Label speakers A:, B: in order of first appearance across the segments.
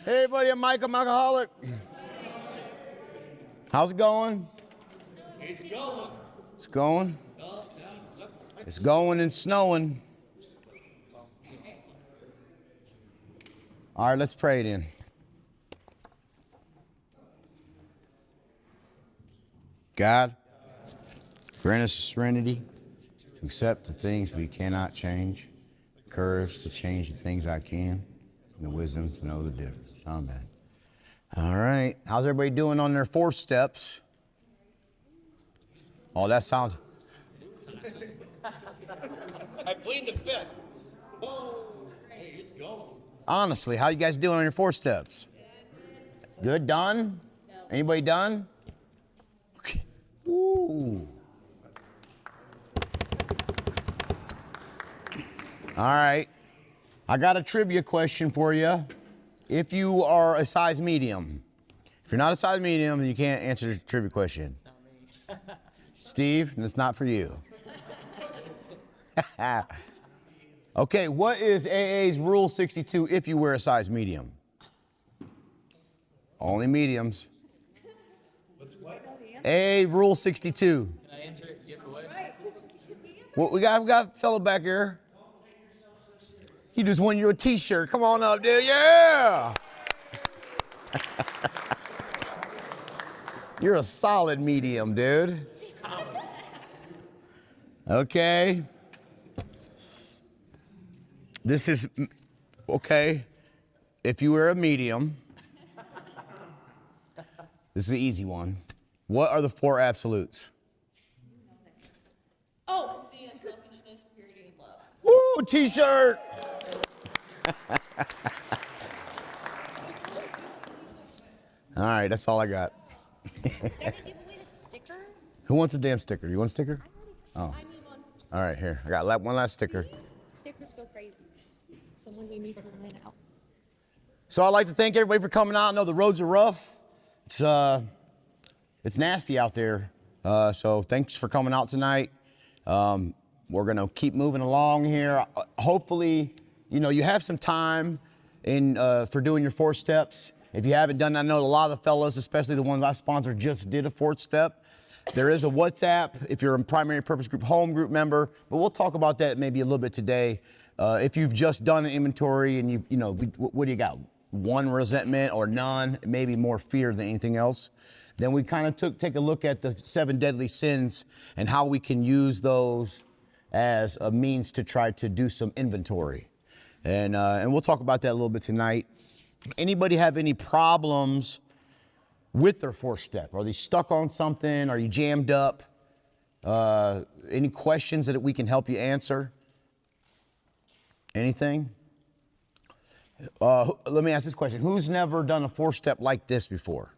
A: Hey, buddy, I'm Mike. I'm alcoholic. How's it going?
B: It's going.
A: It's going. It's going and snowing. All right, let's pray then. God, grant us serenity to accept the things we cannot change, courage to change the things I can, and the wisdom to know the difference. Amen. All right. How's everybody doing on their 4 steps? Oh, that sounds...
B: I plead the 5th. Whoa. Hey, it's going.
A: Honestly, how you guys doing on your 4 steps? Good? Done? No. Anybody done? Okay. Woo. All right. I got a trivia question for you. If you are a size medium. If you're not a size medium, you can't answer the trivia question.
B: Not me.
A: Steve, that's not for you. Okay, what is AA's Rule 62 if you wear a size medium? Only mediums.
B: What's what?
A: AA Rule 62.
B: Can I answer it? Give it away?
A: Well, we got a fellow back here. He just won you a t-shirt. Come on up, dude. Yeah! You're a solid medium, dude. Okay. This is, okay, if you were a medium, this is an easy one. What are the 4 absolutes?
C: Oh, stand, selfishness, purity, and love.
A: Woo, t-shirt. All right, that's all I got.
C: Did I give away the sticker?
A: Who wants a damn sticker? You want a sticker? Oh.
C: I need one.
A: All right, here. I got one last sticker.
C: See? Stickers go crazy. Someone gave me for mine out.
A: So I'd like to thank everybody for coming out. I know the roads are rough. It's nasty out there. So thanks for coming out tonight. We're going to keep moving along here. Hopefully, you know, you have some time for doing your 4 steps. If you haven't done that, I know a lot of the fellas, especially the ones I sponsor, just did a 4th step. There is a WhatsApp if you're a primary purpose group home group member, but we'll talk about that maybe a little bit today. If you've just done an inventory and you know, what do you got? 1 resentment or none, maybe more fear than anything else. Then we kind of take a look at the 7 deadly sins and how we can use those as a means to try to do some inventory. And we'll talk about that a little bit tonight. Anybody have any problems with their 4th step? Are they stuck on something? Are you jammed up? Any questions that we can help you answer? Anything? Let me ask this question. Who's never done a 4 step like this before?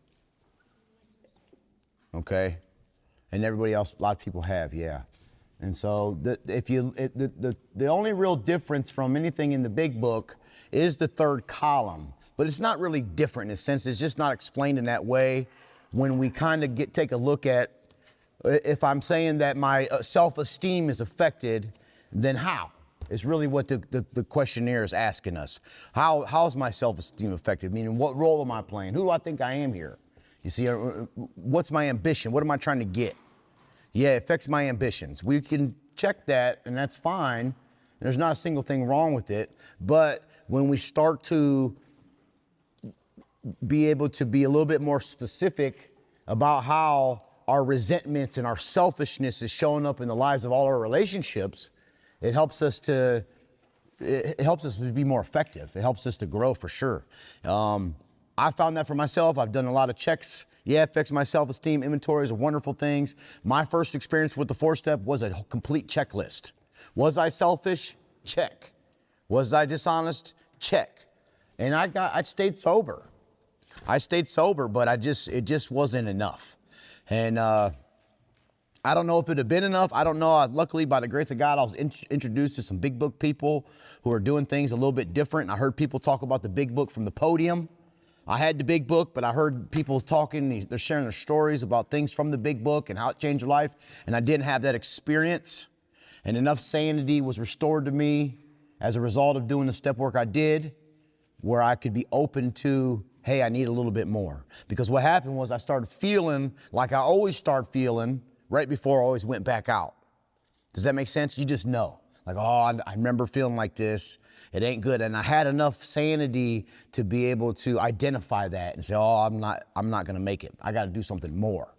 A: Okay. And everybody else, a lot of people have, yeah. And so the only real difference from anything in the big book is the 3rd column. But it's not really different in a sense. It's just not explained in that way. When we kind of take a look at, if I'm saying that my self-esteem is affected, then how? It's really what the questionnaire is asking us. How's my self-esteem affected? Meaning, what role am I playing? Who do I think I am here? You see, what's my ambition? What am I trying to get? Yeah, it affects my ambitions. We can check that, and that's fine. There's not a single thing wrong with it. But when we start to be able to be a little bit more specific about how our resentments and our selfishness is showing up in the lives of all our relationships, it helps us to be more effective. It helps us to grow for sure. I found that for myself. I've done a lot of checks. Yeah, it affects my self-esteem. Inventories are wonderful things. My first experience with the 4-step was a complete checklist. Was I selfish? Check. Was I dishonest? Check. And I stayed sober. But it just wasn't enough. And I don't know if it had been enough. I don't know. Luckily, by the grace of God, I was introduced to some big book people who are doing things a little bit different. I heard people talk about the big book from the podium. I had the big book, but I heard people talking. They're sharing their stories about things from the big book and how it changed their life. And I didn't have that experience. And enough sanity was restored to me as a result of doing the step work I did. where I could be open to, hey, I need a little bit more. Because what happened was I started feeling like I always start feeling right before I always went back out. Does that make sense? You just know. Like, oh, I remember feeling like this. It ain't good. And I had enough sanity to be able to identify that and say, oh, I'm not gonna make it. I gotta do something more.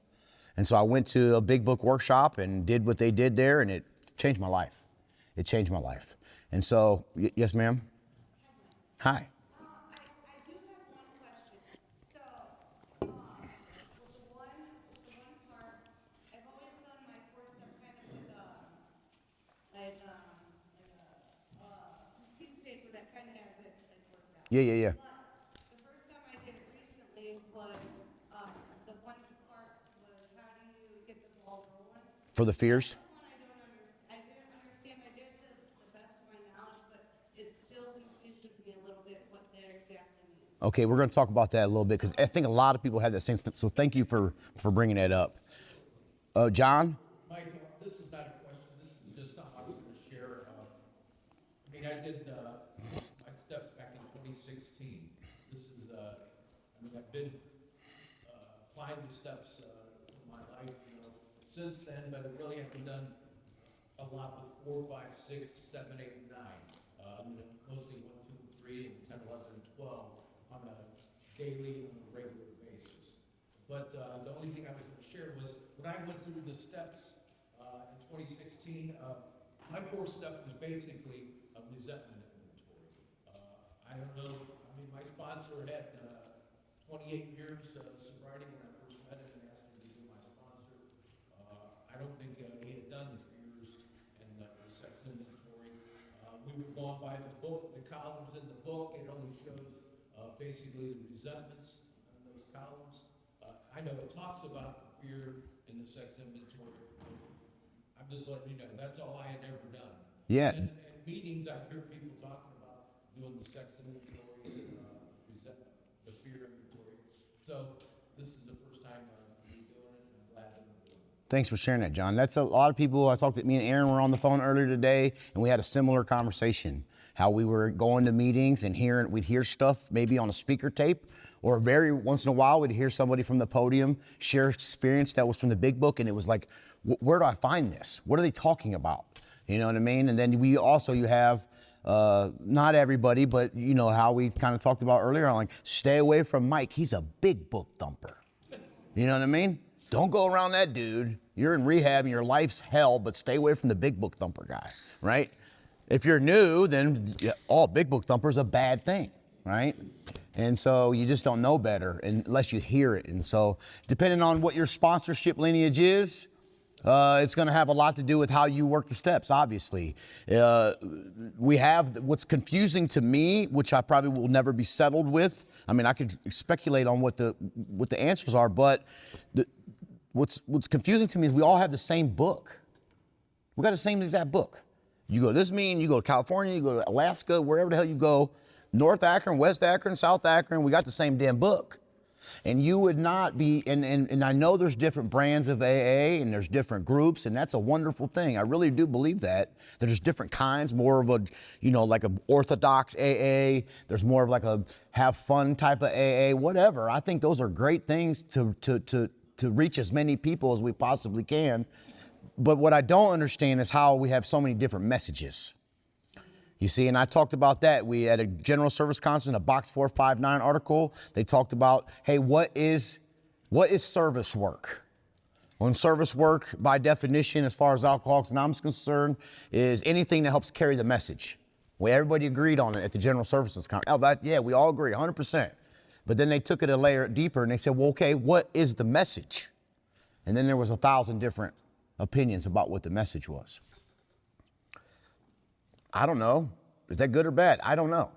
A: And so I went to a big book workshop and did what they did there, and it changed my life. It changed my life. And so, yes, ma'am? Hi.
D: I do have one question. So, with the one part, I've always done my first step kind of with a piece of paper that kind of has it worked out.
A: Yeah.
D: But the first time I did it recently was, the one part was how do you get the ball rolling?
A: For the fears?
D: One I don't understand. I didn't understand. I did it to the best of my knowledge, but it still confuses me a little bit what that exactly means.
A: Okay, we're going to talk about that a little bit because I think a lot of people have that same. So thank you for bringing that up. John?
E: Mike, this is not a question. This is just something I was going to share. I did my steps back in 2016. This is, I've been applying the steps in my life, since then, but I really haven't done a lot with 4, 5, 6, 7, 8, and 9. Mostly 1, 2, and 3, and 10, 11, and 12 on a daily and regular basis. But the only thing I was going to share was when I went through the steps in 2016, my 4th step was basically a resentment inventory. I don't know, my sponsor had 28 years sobriety when I first met him and asked me to be my sponsor. I don't think he had done the fears and the sex inventory. We were going by the book, the columns in the book. It only shows basically the resentments in those columns. I know it talks about the fear in the sex inventory. I'm just letting you know, that's all I had ever done.
A: Yeah.
E: And meetings, I hear people talking about doing the sex inventory, the fear inventory. So this is the first time I'm doing it, and I'm glad that I'm doing it.
A: Thanks for sharing that, John. That's a lot of people. I talked to me and Aaron were on the phone earlier today, and we had a similar conversation. How we were going to meetings and we'd hear stuff maybe on a speaker tape, or very once in a while we'd hear somebody from the podium share experience that was from the big book, and it was like, where do I find this? What are they talking about? You know what I mean? And then you have not everybody, but how we kind of talked about earlier, like stay away from Mike. He's a big book thumper. You know what I mean? Don't go around that dude. You're in rehab and your life's hell, but stay away from the big book thumper guy, right? If you're new, then big book thumper is a bad thing, right? And so you just don't know better unless you hear it. And so depending on what your sponsorship lineage is, it's going to have a lot to do with how you work the steps, obviously. We have what's confusing to me, which I probably will never be settled with. I could speculate on what the answers are, but what's confusing to me is we all have the same book. We got the same exact book. You go to this meeting, you go to California, you go to Alaska, wherever the hell you go, North Akron, West Akron, South Akron, we got the same damn book. And you would not be, and I know there's different brands of AA and there's different groups, and that's a wonderful thing. I really do believe that. There's different kinds, more of a, like a orthodox AA. There's more of like a have fun type of AA, whatever. I think those are great things to reach as many people as we possibly can. But what I don't understand is how we have so many different messages. You see, and I talked about that. We had a general service conference in a Box 459 article. They talked about, hey, what is service work? Well, service work, by definition, as far as Alcoholics Anonymous is concerned, is anything that helps carry the message. Well, everybody agreed on it at the general services conference. We all agree, 100%. But then they took it a layer deeper and they said, well, okay, what is the message? And then there was 1,000 different opinions about what the message was. I don't know. Is that good or bad? I don't know.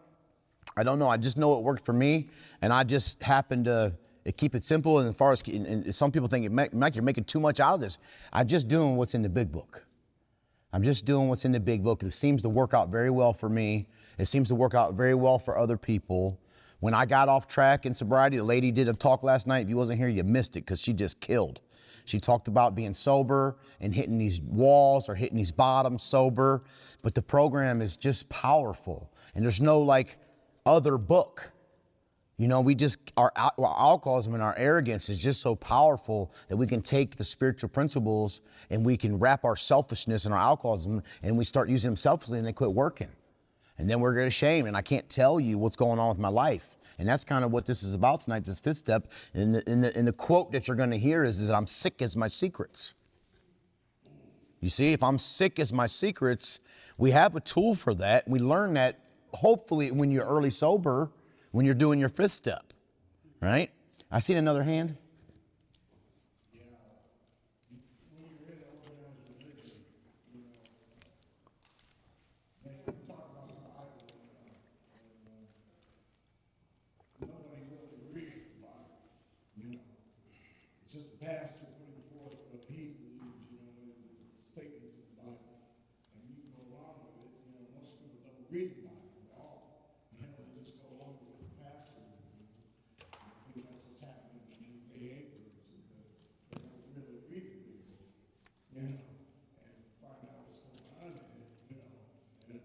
A: I just know it worked for me, and I just happen to keep it simple. And as far as and some people think, Mike, you're making too much out of this. I'm just doing what's in the big book. It seems to work out very well for me. It seems to work out very well for other people. When I got off track in sobriety, the lady did a talk last night. If you wasn't here, you missed it because she just killed. She talked about being sober and hitting these walls or hitting these bottoms sober. But the program is just powerful. And there's no other book. You know, our alcoholism and our arrogance is just so powerful that we can take the spiritual principles and we can wrap our selfishness and our alcoholism and we start using them selfishly and they quit working. And then we're ashamed and I can't tell you what's going on with my life. And that's kind of what this is about tonight, this fifth step. And the quote that you're going to hear is that I'm sick as my secrets. You see, if I'm sick as my secrets, we have a tool for that. We learn that hopefully when you're early sober, when you're doing your fifth step, right? I seen another hand.
F: It's just the pastor putting forth what he believes, the statements of the Bible. And you can go along with it. Most people don't read the Bible at all. They just go along with the pastor. I think that's what's happening in these AA groups. They don't really read the Bible, and find out what's going on in it, and,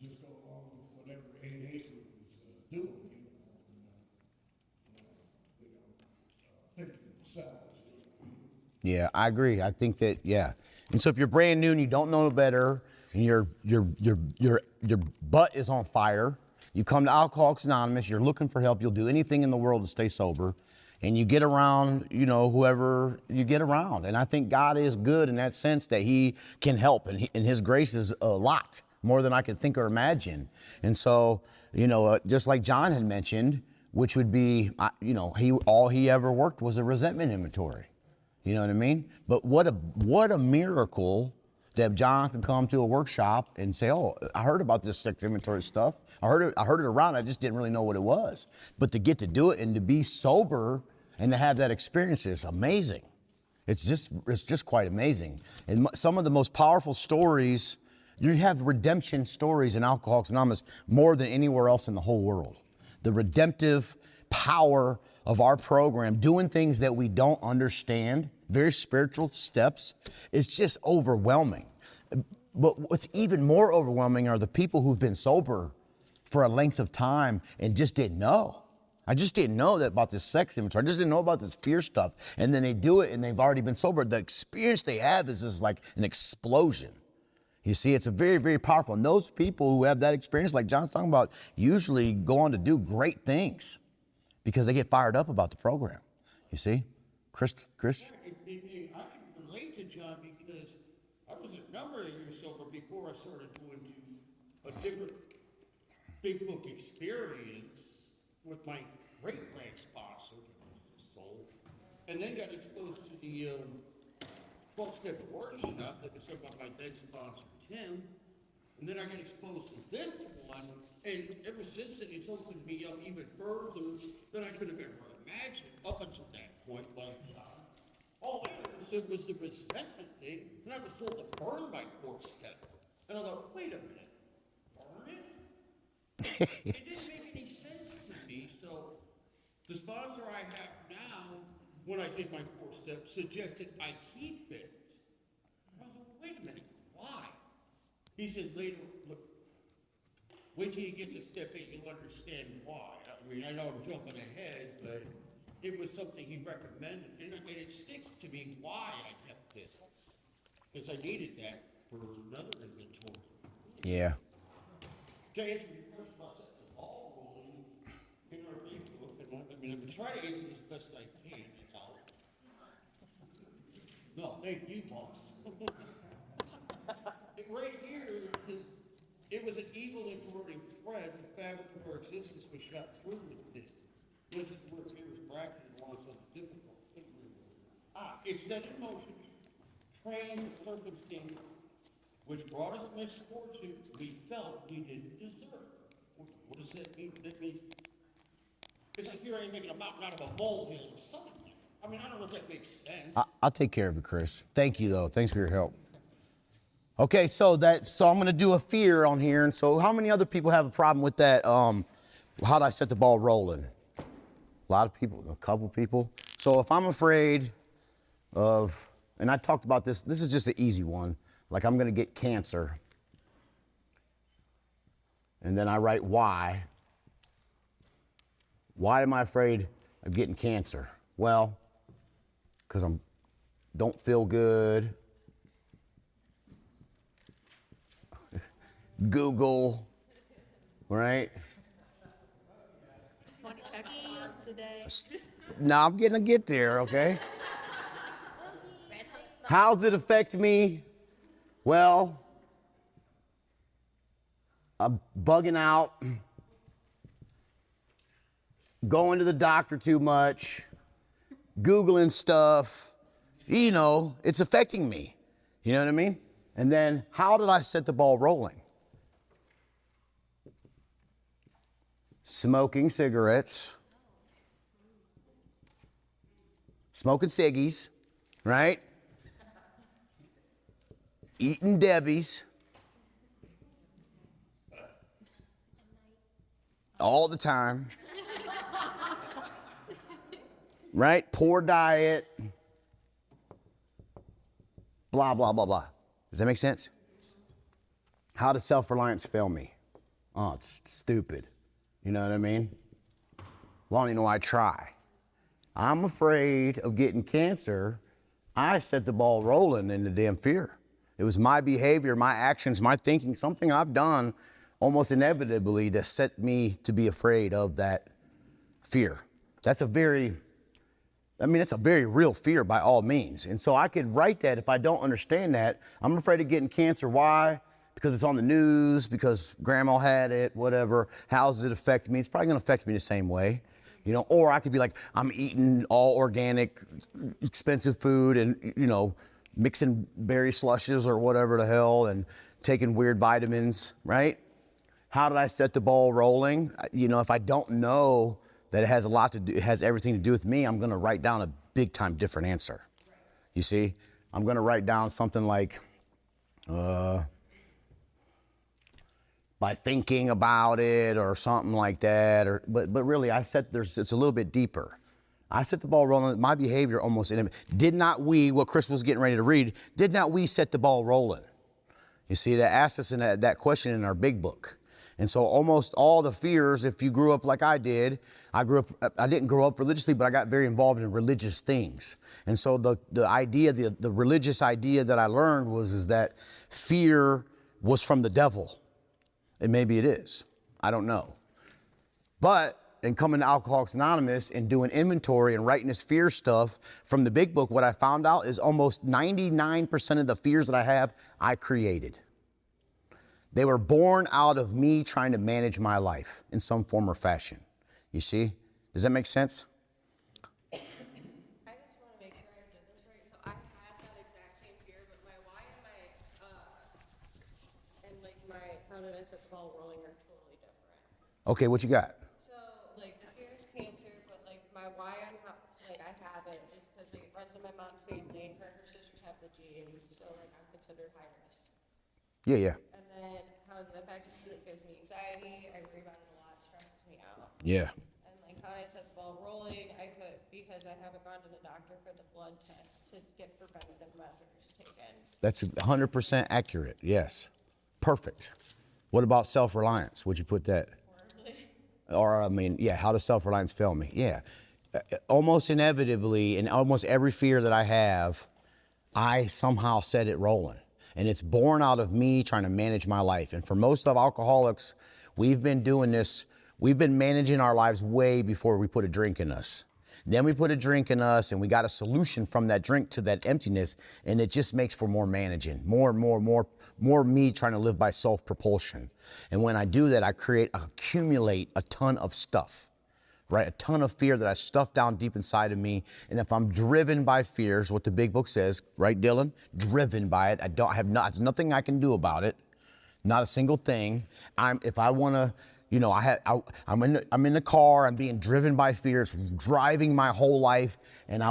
F: they just go along with whatever AA group is doing, think to themselves.
A: Yeah, I agree. I think that, yeah. And so if you're brand new and you don't know better and your butt is on fire, you come to Alcoholics Anonymous, you're looking for help, you'll do anything in the world to stay sober, and you get around, whoever you get around. And I think God is good in that sense that he can help, and his grace is a lot, more than I could think or imagine. And so, just like John had mentioned, which would be, all he ever worked was a resentment inventory. You know what I mean? But what a miracle that John could come to a workshop and say, oh, I heard about this sex inventory stuff. I heard it around, I just didn't really know what it was. But to get to do it and to be sober and to have that experience is amazing. It's just quite amazing. And some of the most powerful stories, you have redemption stories in Alcoholics Anonymous more than anywhere else in the whole world. The redemptive power of our program, doing things that we don't understand, very spiritual steps, is just overwhelming. But what's even more overwhelming are the people who've been sober for a length of time and just didn't know. I just didn't know that about this sex inventory. I just didn't know about this fear stuff. And then they do it and they've already been sober. The experience they have is just like an explosion. You see, it's a very, very powerful. And those people who have that experience, like John's talking about, usually go on to do great things because they get fired up about the program. You see? Chris?
B: I can relate to John because I was a number of years sober before I started going to a different big book experience with my great-grand sponsor, soul, and then got exposed to the 12-step workshop that was done by my then sponsor, Tim. And then I got exposed to this one, and ever since then, it's opened me up even further than I could have ever imagined up until that point. Like, all I understood was the resentment thing, and I was told to burn my 4th step. And I thought, wait a minute, burn it? It didn't make any sense to me. So the sponsor I have now, when I did my 4th step, suggested I keep it. I was like, wait a minute, why? He said later, look, wait till you get to step 8, you'll understand why. I mean, I know I'm jumping ahead, but it was something he recommended, and it sticks to me why I kept this. Because I needed that for another inventory.
A: Yeah.
B: To answer your question about setting the ball rolling in our big book, and I'm going to try to answer this best I can. No, thank you, boss. Right here, it was an evil and corroding thread. The fabric of our existence was shot through with this. This is where it was bracketed along something difficult. It set in motion, trained the circumstance, which brought us misfortune we felt we didn't deserve. What does that mean? That means it's like here I am making a mountain out of a molehill or something. I mean, I don't know if that makes sense.
A: I'll take care of it, Chris. Thank you, though. Thanks for your help. Okay, so I'm going to do a fear on here. And so how many other people have a problem with that? How do I set the ball rolling? A lot of people, a couple people. So if I'm afraid of, and I talked about this is just an easy one. Like I'm going to get cancer. And then I write why. Why am I afraid of getting cancer? Well, because I don't feel good. Google, right? Now I'm getting to get there, okay? How's it affect me? Well, I'm bugging out, going to the doctor too much, Googling stuff. You know, it's affecting me. You know what I mean? And then how did I set the ball rolling? Smoking cigarettes, smoking ciggies, right? Eating Debbie's all the time, right? Poor diet, blah, blah, blah, blah. Does that make sense? How does self-reliance fail me? Oh, it's stupid. You know what I mean? Well, I don't even know why I try. I'm afraid of getting cancer. I set the ball rolling into damn fear. It was my behavior, my actions, my thinking, something I've done almost inevitably to set me to be afraid of that fear. That's a very real fear by all means. And so I could write that if I don't understand that. I'm afraid of getting cancer. Why? Because it's on the news, because grandma had it, whatever. How does it affect me? It's probably gonna affect me the same way. You know, or I could be like, I'm eating all organic, expensive food and, you know, mixing berry slushes or whatever the hell and taking weird vitamins, right? How did I set the ball rolling? You know, if I don't know that it has it has everything to do with me, I'm gonna write down a big time different answer. You see? I'm gonna write down something like, by thinking about it or something like that, but really it's a little bit deeper. I set the ball rolling, my behavior almost, what Chris was getting ready to read, did not we set the ball rolling? You see, that asked us that question in our big book. And so almost all the fears, if you grew up like I did, I didn't grow up religiously, but I got very involved in religious things. And so the religious idea that I learned is that fear was from the devil. And maybe it is. I don't know. But in coming to Alcoholics Anonymous and doing inventory and writing this fear stuff from the big book, what I found out is almost 99% of the fears that I have, I created. They were born out of me trying to manage my life in some form or fashion. You see? Does that make sense?
G: I just want to make sure I did this right. So I had that exact same fear, but my why and my how did I set the ball rolling are totally different.
A: Okay, what you got?
G: So like the fear is cancer, but like my why on how I have it is because like it runs in my mom's family and her sisters have the gene, so like I'm considered high risk.
A: Yeah.
G: And then how does it affect me? It gives me anxiety. I worry about it a lot. Stresses me out.
A: Yeah.
G: And like how did I set the ball rolling? I put because I haven't gone to the doctor for the blood test to get preventative measures taken.
A: That's 100% accurate. Yes. Perfect. What about self-reliance? Would you put that? How does self-reliance fail me? Yeah. Almost inevitably, in almost every fear that I have, I somehow set it rolling. And it's born out of me trying to manage my life. And for most of alcoholics, we've been doing this. We've been managing our lives way before we put a drink in us. Then we put a drink in us and we got a solution from that drink to that emptiness. And it just makes for more managing, more me trying to live by self-propulsion. And when I do that, I accumulate a ton of stuff, right? A ton of fear that I stuff down deep inside of me. And if I'm driven by fears, what the big book says, right, Dylan? Driven by it. There's nothing I can do about it. Not a single thing. If I want to, I'm in the car, I'm being driven by fear, it's driving my whole life, and I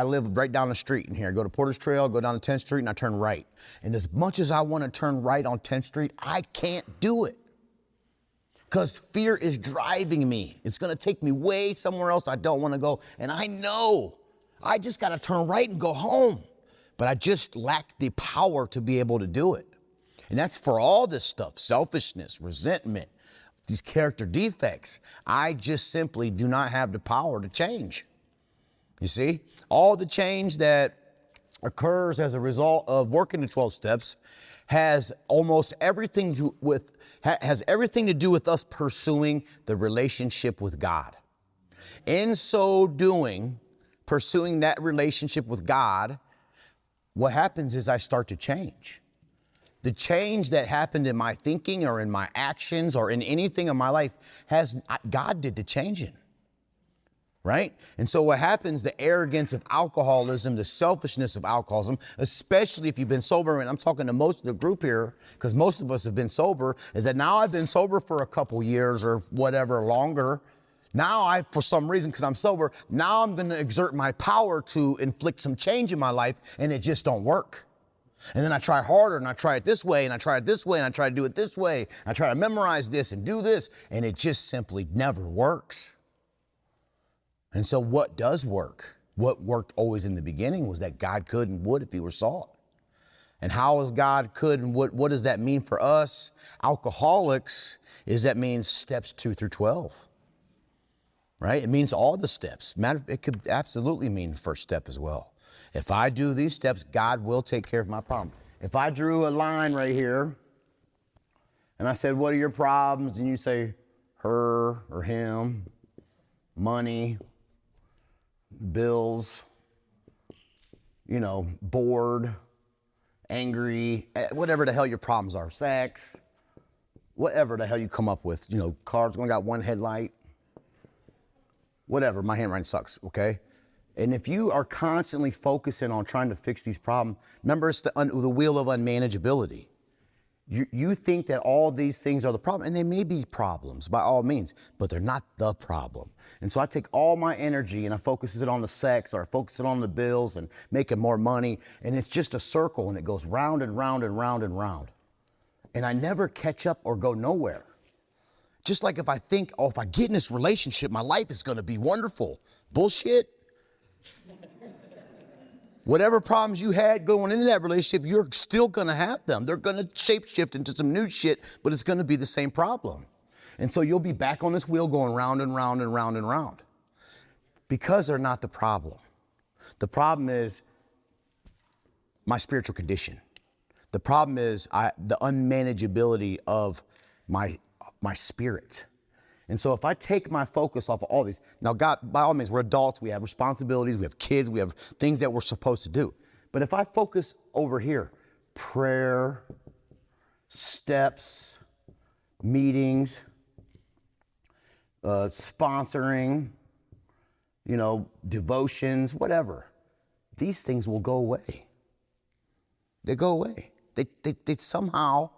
A: live right down the street in here. I go to Porter's Trail, go down to 10th Street, and I turn right. And as much as I want to turn right on 10th Street, I can't do it. Because fear is driving me. It's gonna take me way somewhere else I don't wanna go. And I know, I just gotta turn right and go home. But I just lack the power to be able to do it. And that's for all this stuff, selfishness, resentment, these character defects. I just simply do not have the power to change. You see, all the change that occurs as a result of working the 12 steps has almost everything to has everything to do with us pursuing the relationship with God. In so doing, pursuing that relationship with God, what happens is I start to change. The change that happened in my thinking or in my actions or in anything in my life God did the changing. Right? And so what happens, the arrogance of alcoholism, the selfishness of alcoholism, especially if you've been sober, and I'm talking to most of the group here, because most of us have been sober, is that now I've been sober for a couple years or whatever longer. Now for some reason, because I'm sober, now I'm going to exert my power to inflict some change in my life, and it just don't work. And then I try harder, and I try it this way, and I try it this way, and I try to do it this way. I try to memorize this and do this, and it just simply never works. And so what does work? What worked always in the beginning was that God could and would if he were sought. And how is God could and what does that mean for us? Alcoholics that means steps 2 through 12. Right? It means all the steps. It could absolutely mean the first step as well. If I do these steps, God will take care of my problem. If I drew a line right here and I said, what are your problems? And you say her or him, money, bills, bored, angry, whatever the hell your problems are, sex, whatever the hell you come up with, cars only got one headlight, whatever, my handwriting sucks, okay? And if you are constantly focusing on trying to fix these problems, remember it's the wheel of unmanageability. You think that all these things are the problem, and they may be problems by all means, but they're not the problem. And so I take all my energy and I focus it on the sex, or I focus it on the bills and making more money, and it's just a circle, and it goes round and round and round and round. And I never catch up or go nowhere. Just like if I think, if I get in this relationship, my life is going to be wonderful. Bullshit. Whatever problems you had going into that relationship, you're still going to have them. They're going to shapeshift into some new shit, but it's going to be the same problem. And so you'll be back on this wheel going round and round and round and round because they're not the problem. The problem is my spiritual condition. The problem is the unmanageability of my spirit. And so if I take my focus off of all these, now God, by all means, we're adults, we have responsibilities, we have kids, we have things that we're supposed to do. But if I focus over here, prayer, steps, meetings, sponsoring, devotions, whatever, these things will go away. They go away. They somehow,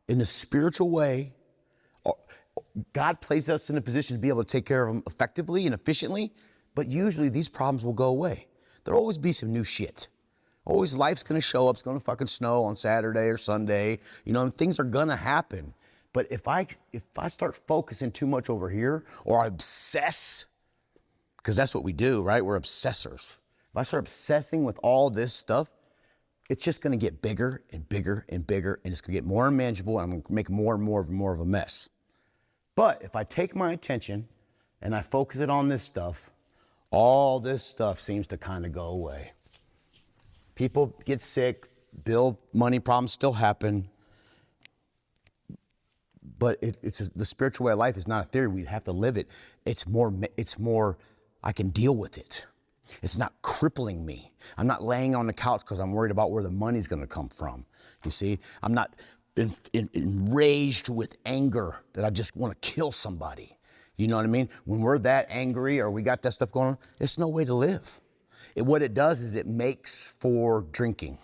A: in a spiritual way, God places us in a position to be able to take care of them effectively and efficiently, but usually these problems will go away. There'll always be some new shit. Always life's gonna show up, it's gonna fucking snow on Saturday or Sunday, things are gonna happen. But if I start focusing too much over here, or I obsess, because that's what we do, right? We're obsessors. If I start obsessing with all this stuff, it's just gonna get bigger and bigger and bigger, and it's gonna get more unmanageable, and I'm gonna make more and more of a mess. But if I take my attention and I focus it on this stuff, all this stuff seems to kind of go away. People get sick, money problems still happen, but the spiritual way of life is not a theory. We have to live it. It's more, I can deal with it. It's not crippling me. I'm not laying on the couch because I'm worried about where the money's going to come from. You see, I'm not enraged with anger that I just want to kill somebody. You know what I mean? When we're that angry or we got that stuff going on, it's no way to live. What it does is it makes for drinking.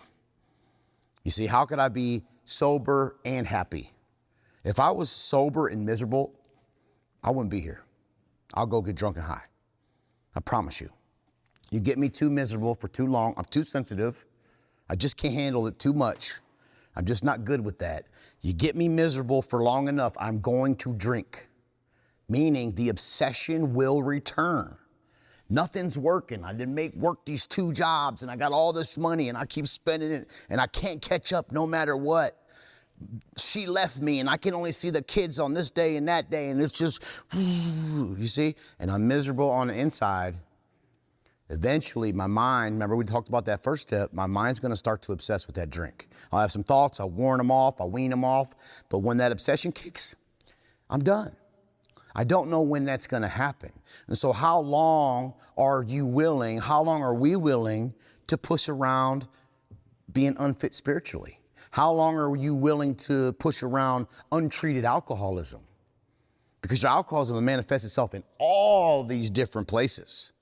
A: You see, how could I be sober and happy? If I was sober and miserable, I wouldn't be here. I'll go get drunk and high. I promise you. You get me too miserable for too long. I'm too sensitive. I just can't handle it too much. I'm just not good with that. You get me miserable for long enough, I'm going to drink. Meaning the obsession will return. Nothing's working. I didn't work these 2 jobs and I got all this money and I keep spending it and I can't catch up no matter what. she left me and I can only see the kids on this day and that day. And it's just, you see, and I'm miserable on the inside. Eventually my mind, remember we talked about that first step, my mind's gonna start to obsess with that drink. I'll have some thoughts, I'll warn them off, I'll wean them off. But when that obsession kicks, I'm done. I don't know when that's gonna happen. And so how long are we willing to push around being unfit spiritually? How long are you willing to push around untreated alcoholism? Because your alcoholism will manifest itself in all these different places.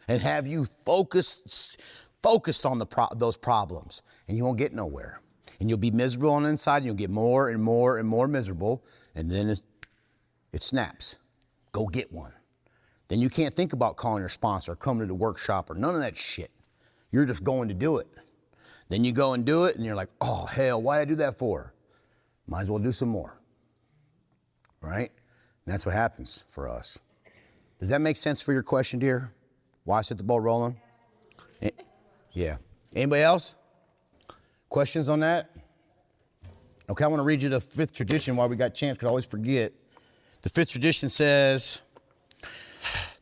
A: And have you focused on those problems, and you won't get nowhere. And you'll be miserable on the inside, and you'll get more and more and more miserable, and then it snaps. Go get one. Then you can't think about calling your sponsor or coming to the workshop or none of that shit. You're just going to do it. Then you go and do it, and you're like, oh, hell, why did I do that for? Might as well do some more. Right? And that's what happens for us. Does that make sense for your question, dear? Why set the ball rolling? Yeah. Anybody else? Questions on that? Okay, I want to read you the fifth tradition while we got a chance, because I always forget. The fifth tradition says,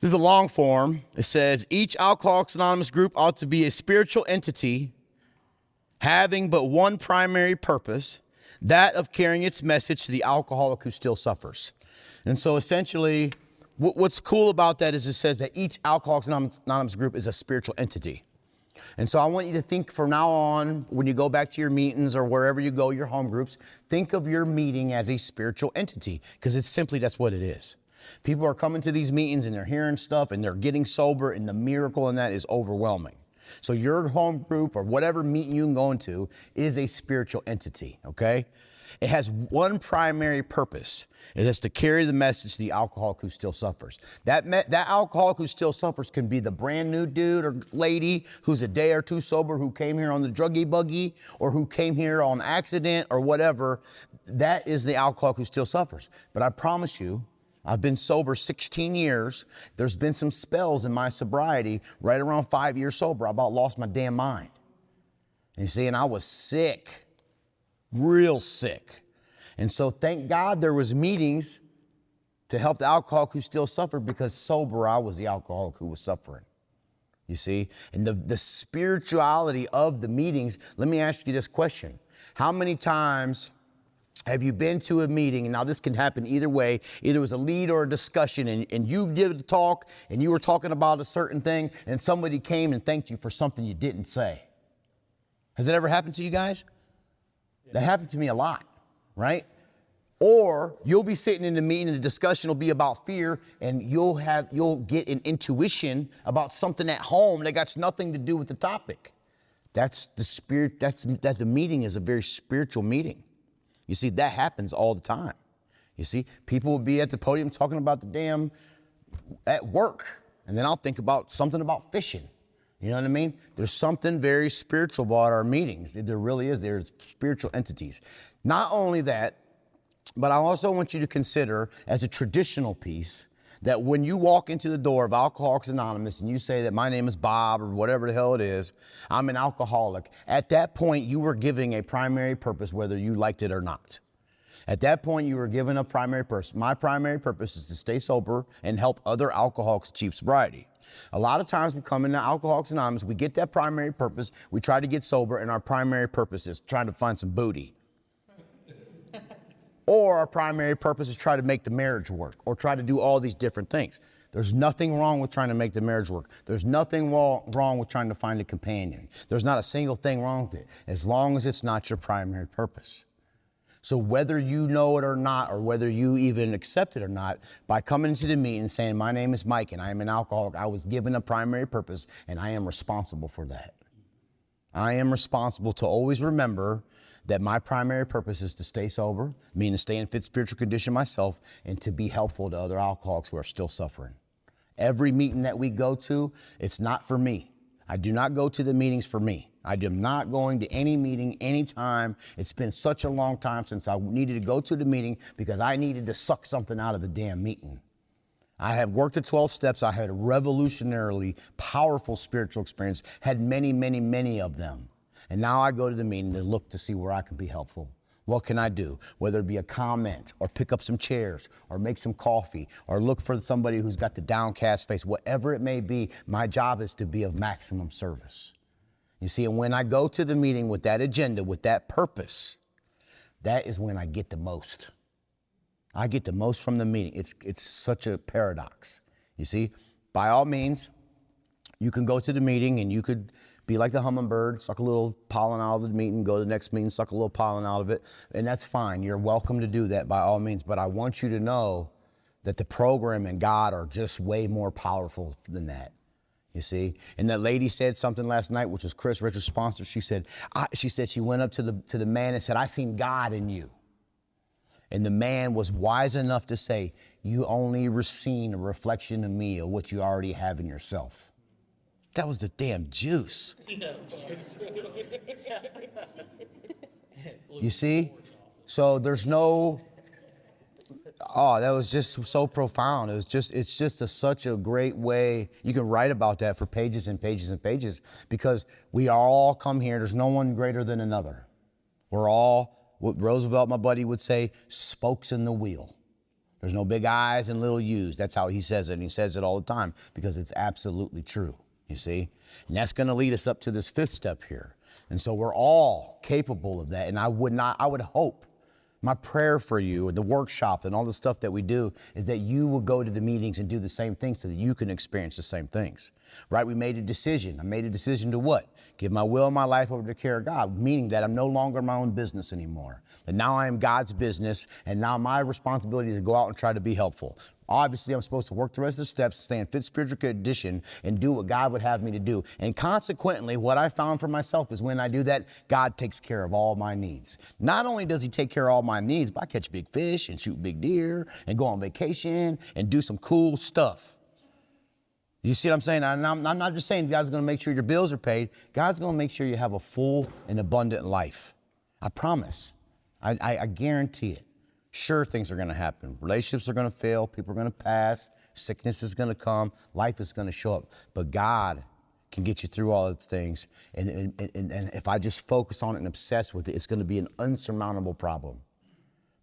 A: this is a long form. It says, each Alcoholics Anonymous group ought to be a spiritual entity having but one primary purpose, that of carrying its message to the alcoholic who still suffers. And so essentially, what's cool about that is it says that each Alcoholics Anonymous group is a spiritual entity. And so I want you to think from now on, when you go back to your meetings or wherever you go, your home groups, think of your meeting as a spiritual entity, because that's what it is. People are coming to these meetings and they're hearing stuff and they're getting sober, and the miracle in that is overwhelming. So your home group or whatever meeting you can go into is a spiritual entity, okay? It has one primary purpose. It is to carry the message to the alcoholic who still suffers. That alcoholic who still suffers can be the brand new dude or lady who's a day or two sober, who came here on the druggy buggy, or who came here on accident or whatever. That is the alcoholic who still suffers. But I promise you, I've been sober 16 years. There's been some spells in my sobriety right around 5 years sober. I about lost my damn mind. And you see, and I was sick. Real sick. And so thank God there was meetings to help the alcoholic who still suffered, because sober I was the alcoholic who was suffering. You see? And the spirituality of the meetings, let me ask you this question. How many times have you been to a meeting, and now this can happen either way, either it was a lead or a discussion, and you did a talk and you were talking about a certain thing, and somebody came and thanked you for something you didn't say? Has that ever happened to you guys? That happened to me a lot, right? Or you'll be sitting in the meeting and the discussion will be about fear, and you'll get an intuition about something at home that got nothing to do with the topic. That's the spirit, that the meeting is a very spiritual meeting. You see, that happens all the time. You see, people will be at the podium talking about the damn at work, and then I'll think about something about fishing. You know what I mean? There's something very spiritual about our meetings. There really is. There's spiritual entities. Not only that, but I also want you to consider, as a traditional piece, that when you walk into the door of Alcoholics Anonymous and you say that my name is Bob or whatever the hell it is, I'm an alcoholic, at that point you were giving a primary purpose whether you liked it or not. At that point you were given a primary purpose. My primary purpose is to stay sober and help other alcoholics achieve sobriety. A lot of times we come into Alcoholics Anonymous, we get that primary purpose, we try to get sober, and our primary purpose is trying to find some booty. Or our primary purpose is try to make the marriage work, or try to do all these different things. There's nothing wrong with trying to make the marriage work. There's nothing wrong with trying to find a companion. There's not a single thing wrong with it, as long as it's not your primary purpose. So whether you know it or not, or whether you even accept it or not, by coming to the meeting and saying, my name is Mike and I am an alcoholic, I was given a primary purpose and I am responsible for that. I am responsible to always remember that my primary purpose is to stay sober, meaning to stay in fit spiritual condition myself, and to be helpful to other alcoholics who are still suffering. Every meeting that we go to, it's not for me. I do not go to the meetings for me. I am not going to any meeting anytime. It's been such a long time since I needed to go to the meeting because I needed to suck something out of the damn meeting. I have worked the 12 steps. I had a revolutionarily powerful spiritual experience, had many, many, many of them. And now I go to the meeting to look to see where I can be helpful, What can I do? Whether it be a comment or pick up some chairs or make some coffee or look for somebody who's got the downcast face, whatever it may be, my job is to be of maximum service. You see, and when I go to the meeting with that agenda, with that purpose, that is when I get the most. I get the most from the meeting. It's such a paradox. You see, by all means, you can go to the meeting and you could be like the hummingbird, suck a little pollen out of the meeting, go to the next meeting, suck a little pollen out of it, and that's fine. You're welcome to do that by all means, but I want you to know that the program and God are just way more powerful than that. You see, and that lady said something last night, which was Chris Richards' sponsor. She said she went up to the man and said, "I seen God in you." And the man was wise enough to say, "You only seen a reflection of me of what you already have in yourself." That was the damn juice. You see? So there's no, that was just so profound. It's just such a great way. You can write about that for pages and pages and pages, because we all come here. There's no one greater than another. We're all, what Roosevelt, my buddy, would say, spokes in the wheel. There's no big I's and little U's. That's how he says it. And he says it all the time because it's absolutely true. You see? And that's going to lead us up to this fifth step here. And so we're all capable of that. And I would hope, my prayer for you and the workshop and all the stuff that we do is that you will go to the meetings and do the same things so that you can experience the same things, right? We made a decision. I made a decision to what? Give my will and my life over to the care of God, meaning that I'm no longer my own business anymore. And now I am God's business, and now my responsibility is to go out and try to be helpful. Obviously, I'm supposed to work the rest of the steps, stay in fit spiritual condition, and do what God would have me to do. And consequently, what I found for myself is when I do that, God takes care of all my needs. Not only does he take care of all my needs, but I catch big fish and shoot big deer and go on vacation and do some cool stuff. You see what I'm saying? And I'm not just saying God's going to make sure your bills are paid. God's going to make sure you have a full and abundant life. I promise. I guarantee it. Sure, things are going to happen. Relationships are going to fail. People are going to pass. Sickness is going to come. Life is going to show up. But God can get you through all of the things. And if I just focus on it and obsess with it, it's going to be an unsurmountable problem.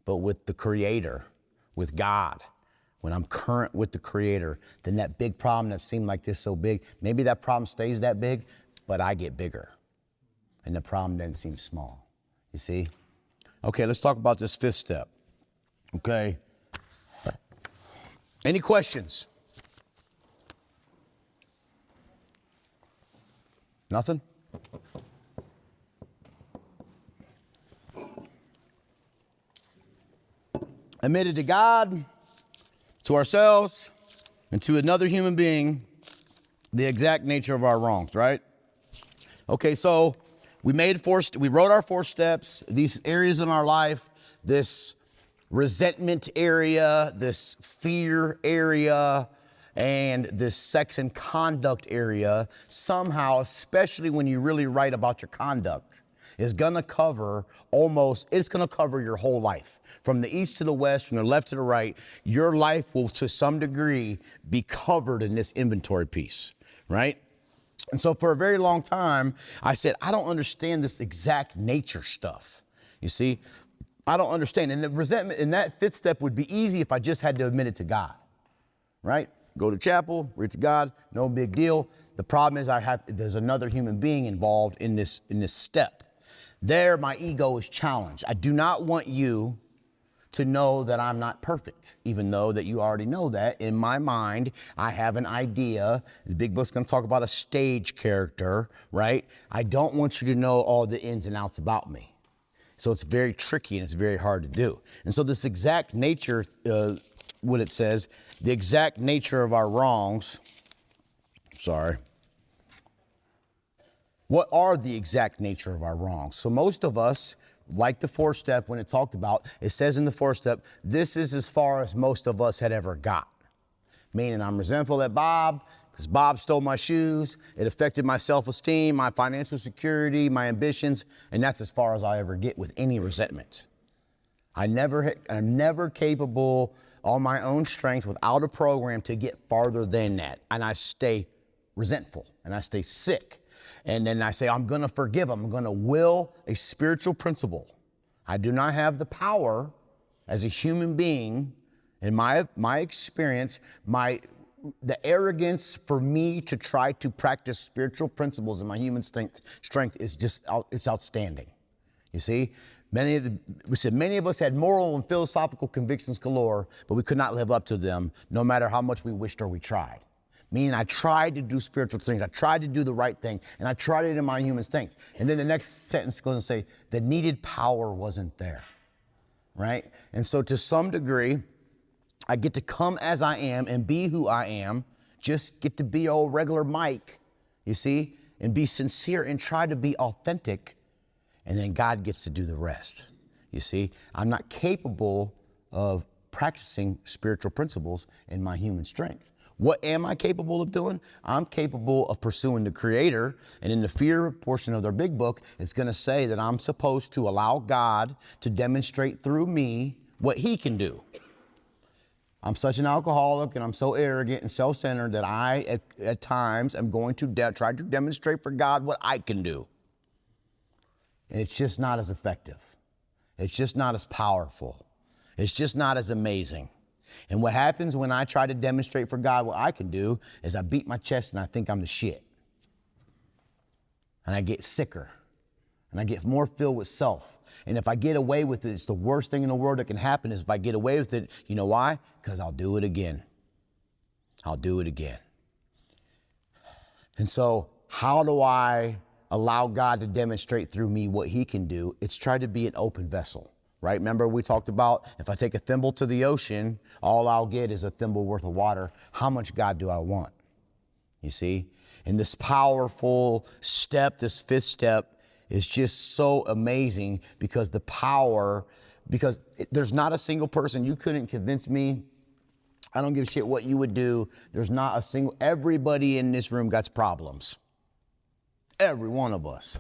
A: But with the Creator, with God, when I'm current with the Creator, then that big problem that seemed like this so big, maybe that problem stays that big, but I get bigger. And the problem doesn't seem small. You see? Okay, let's talk about this fifth step. Okay. Any questions? Nothing? Admitted to God, to ourselves, and to another human being the exact nature of our wrongs, right? Okay, so we wrote our 4 steps, these areas in our life, this resentment area, this fear area, and this sex and conduct area. Somehow, especially when you really write about your conduct, is going to cover your whole life. From the east to the west, from the left to the right, your life will to some degree be covered in this inventory piece, right? And so for a very long time, I said, I don't understand this exact nature stuff. You see, I don't understand. And the resentment in that 5th step would be easy if I just had to admit it to God, right? Go to chapel, read to God, no big deal. The problem is there's another human being involved in this step. There, my ego is challenged. I do not want you to know that I'm not perfect, even though that you already know that. In my mind, I have an idea. The big book's going to talk about a stage character, right? I don't want you to know all the ins and outs about me. So it's very tricky and it's very hard to do. And so this exact nature, what it says, the exact nature of our wrongs, what are the exact nature of our wrongs? So most of us, like the 4th step when it talked about, it says in the 4th step, this is as far as most of us had ever got. Meaning I'm resentful at Bob because Bob stole my shoes. It affected my self-esteem, my financial security, my ambitions, and that's as far as I ever get with any resentment. I'm never capable on my own strength without a program to get farther than that. And I stay resentful and I stay sick. And then I say, I'm going to forgive. I'm going to will a spiritual principle. I do not have the power as a human being, in my experience, the arrogance for me to try to practice spiritual principles in my human strength is just, it's outstanding. You see, many of us had moral and philosophical convictions galore, but we could not live up to them no matter how much we wished or we tried. Meaning I tried to do spiritual things, I tried to do the right thing, and I tried it in my human strength. And then the next sentence goes and say, the needed power wasn't there, right? And so to some degree, I get to come as I am and be who I am, just get to be old regular Mike, you see, and be sincere and try to be authentic, and then God gets to do the rest. You see, I'm not capable of practicing spiritual principles in my human strength. What am I capable of doing? I'm capable of pursuing the Creator, and in the fear portion of their big book, it's going to say that I'm supposed to allow God to demonstrate through me what He can do. I'm such an alcoholic and I'm so arrogant and self-centered that I, at times, am going to try to demonstrate for God what I can do. And it's just not as effective. It's just not as powerful. It's just not as amazing. And what happens when I try to demonstrate for God what I can do is I beat my chest and I think I'm the shit. And I get sicker. And I get more filled with self. And if I get away with it, it's the worst thing in the world that can happen is if I get away with it, you know why? Because I'll do it again. I'll do it again. And so how do I allow God to demonstrate through me what He can do? It's try to be an open vessel, right? Remember we talked about if I take a thimble to the ocean, all I'll get is a thimble worth of water. How much God do I want? You see? And this powerful step, this fifth step, is just so amazing because there's not a single person, you couldn't convince me, I don't give a shit what you would do. There's not a single, everybody in this room got problems. Every one of us.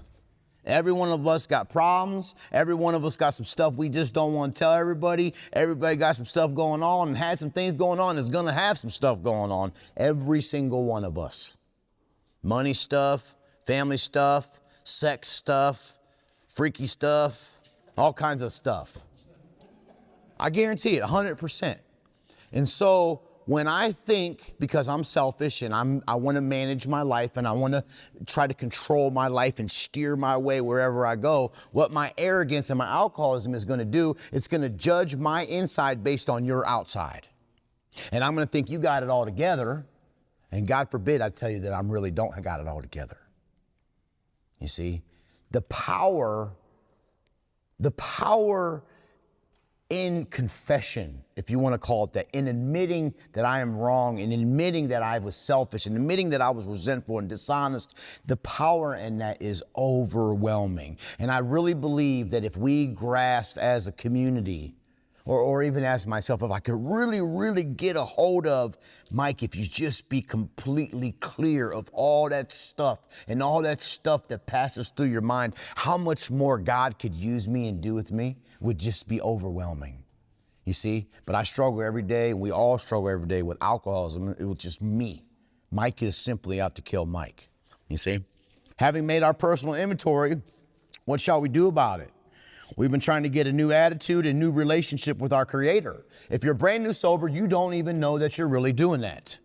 A: Every one of us got problems. Every one of us got some stuff we just don't want to tell everybody. Everybody got some stuff going on and had some things going on, is going to have some stuff going on. Every single one of us. Money stuff, family stuff, sex stuff, freaky stuff, all kinds of stuff. I guarantee it, 100%. And so when I think, because I'm selfish and I want to manage my life and I want to try to control my life and steer my way wherever I go, what my arrogance and my alcoholism is going to do, it's going to judge my inside based on your outside. And I'm going to think you got it all together. And God forbid I tell you that I really don't got it all together. You see, the power in confession, if you want to call it that, in admitting that I am wrong, in admitting that I was selfish, in admitting that I was resentful and dishonest, the power in that is overwhelming. And I really believe that if we grasped as a community, or even as myself, if I could really, really get a hold of, Mike, if you just be completely clear of all that stuff and all that stuff that passes through your mind, how much more God could use me and do with me would just be overwhelming. You see? But I struggle every day, and we all struggle every day with alcoholism. It was just me. Mike is simply out to kill Mike. You see? Having made our personal inventory, what shall we do about it? We've been trying to get a new attitude and new relationship with our Creator. If you're brand new sober, you don't even know that you're really doing that,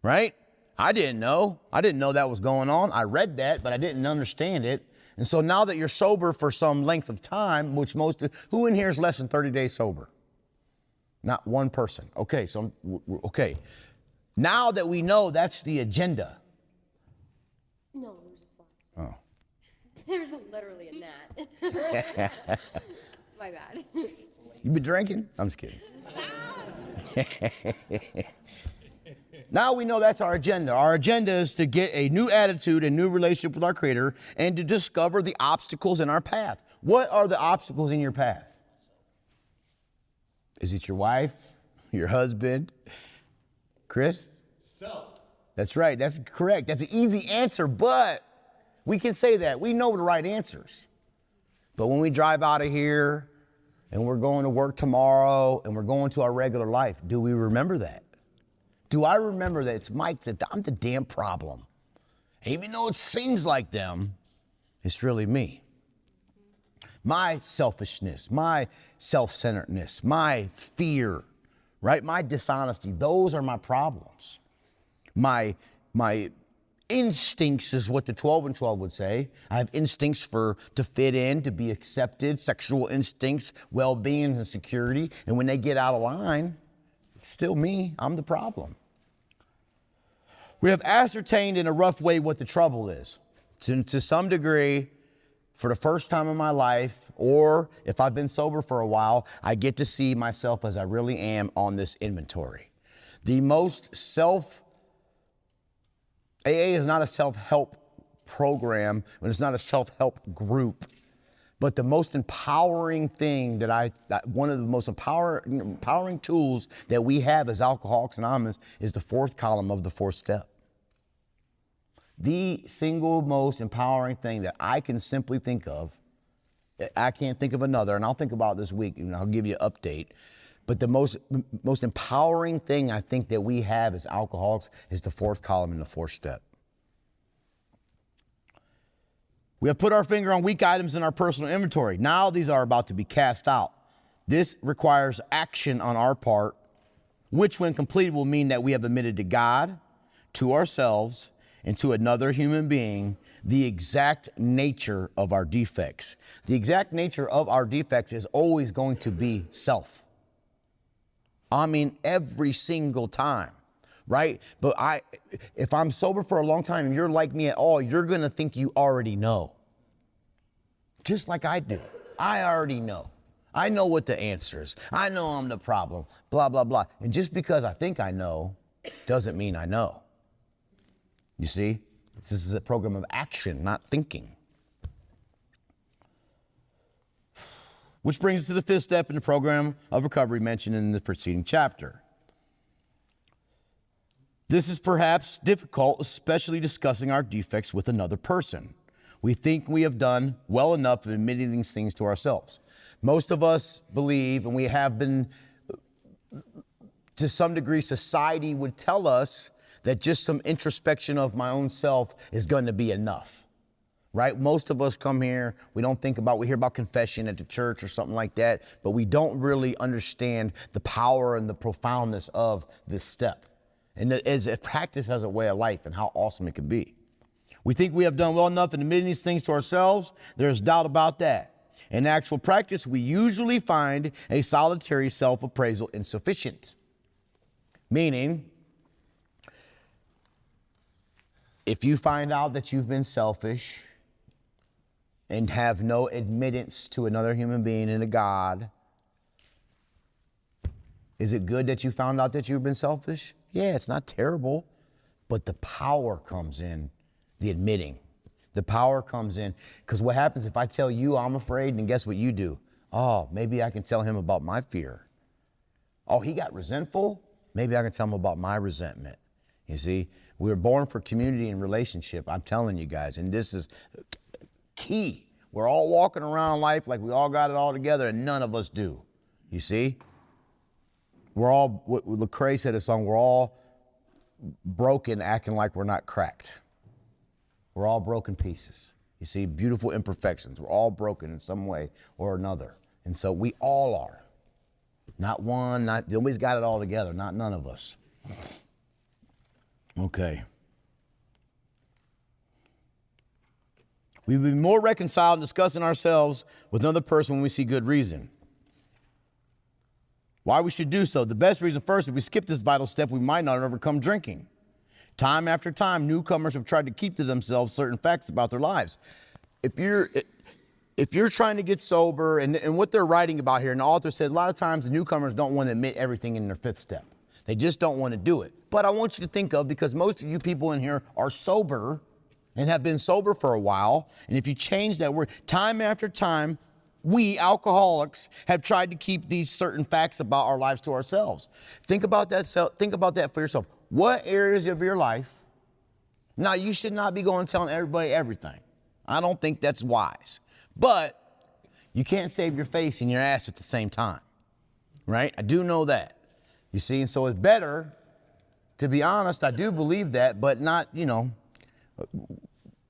A: right? I didn't know. I didn't know that was going on. I read that, but I didn't understand it. And so now that you're sober for some length of time, which who in here is less than 30 days sober? Not one person. Okay, okay. Now that we know that's the agenda.
C: No, there's a fly.
A: Oh.
C: There's literally a gnat. My bad.
A: You been drinking? I'm just kidding. Now we know that's our agenda. Our agenda is to get a new attitude and new relationship with our Creator and to discover the obstacles in our path. What are the obstacles in your path? Is it your wife? Your husband? Chris?
B: Self.
A: That's right. That's correct. That's an easy answer, but we can say that. We know the right answers. But when we drive out of here and we're going to work tomorrow and we're going to our regular life, do we remember that? Do I remember that it's Mike, that I'm the damn problem? Even though it seems like them, it's really me. my selfishness, my self-centeredness, my fear, right? My dishonesty, those are my problems. My instincts is what the 12 and 12 would say. I have instincts to fit in, to be accepted, sexual instincts, well-being and security. And when they get out of line, it's still me. I'm the problem. We have ascertained in a rough way what the trouble is. To some degree, for the first time in my life, or if I've been sober for a while, I get to see myself as I really am on this inventory. AA is not a self-help program, and it's not a self-help group, but the most empowering thing one of the most empowering tools that we have as Alcoholics Anonymous is the fourth column of the fourth step. The single most empowering thing that I can simply think of, I can't think of another, and I'll think about this week, and I'll give you an update. But the most empowering thing I think that we have as alcoholics is the fourth column in the fourth step. We have put our finger on weak items in our personal inventory. Now these are about to be cast out. This requires action on our part, which when completed will mean that we have admitted to God, to ourselves, and to another human being the exact nature of our defects. The exact nature of our defects is always going to be self. I mean, every single time, right? But if I'm sober for a long time and you're like me at all, you're going to think you already know. Just like I do. I already know. I know what the answer is. I know I'm the problem, blah, blah, blah. And just because I think I know doesn't mean I know. You see, this is a program of action, not thinking. Which brings us to the fifth step in the program of recovery mentioned in the preceding chapter. This is perhaps difficult, especially discussing our defects with another person. We think we have done well enough in admitting these things to ourselves. Most of us believe, and we have been, to some degree, society would tell us that just some introspection of my own self is going to be enough. Right? Most of us come here, we hear about confession at the church or something like that, but we don't really understand the power and the profoundness of this step. And as a practice as a way of life and how awesome it can be. We think we have done well enough in admitting these things to ourselves. There's doubt about that. In actual practice, we usually find a solitary self-appraisal insufficient. Meaning, if you find out that you've been selfish, and have no admittance to another human being and a God, is it good that you found out that you've been selfish? Yeah, it's not terrible, but the power comes in the admitting. The power comes in, because what happens if I tell you I'm afraid, and guess what you do? Oh, maybe I can tell him about my fear. Oh, he got resentful? Maybe I can tell him about my resentment. You see, we were born for community and relationship, I'm telling you guys, and this is key. We're all walking around life like we all got it all together, and none of us do. You see? We're all, what Lecrae said in a song, we're all broken acting like we're not cracked. We're all broken pieces. You see? Beautiful imperfections. We're all broken in some way or another. And so we all are. Not one, nobody's got it all together, none of us. Okay. We will be more reconciled in discussing ourselves with another person when we see good reason. Why we should do so? The best reason, first, if we skip this vital step, we might not overcome drinking. Time after time, newcomers have tried to keep to themselves certain facts about their lives. If you're trying to get sober, and what they're writing about here, and the author said a lot of times the newcomers don't want to admit everything in their fifth step. They just don't want to do it. But I want you to think of, because most of you people in here are sober, and have been sober for a while, and if you change that word, time after time, we alcoholics have tried to keep these certain facts about our lives to ourselves. Think about that. Think about that for yourself. What areas of your life? Now, you should not be going and telling everybody everything. I don't think that's wise. But you can't save your face and your ass at the same time, right? I do know that. You see, and so it's better, to be honest, I do believe that, but not,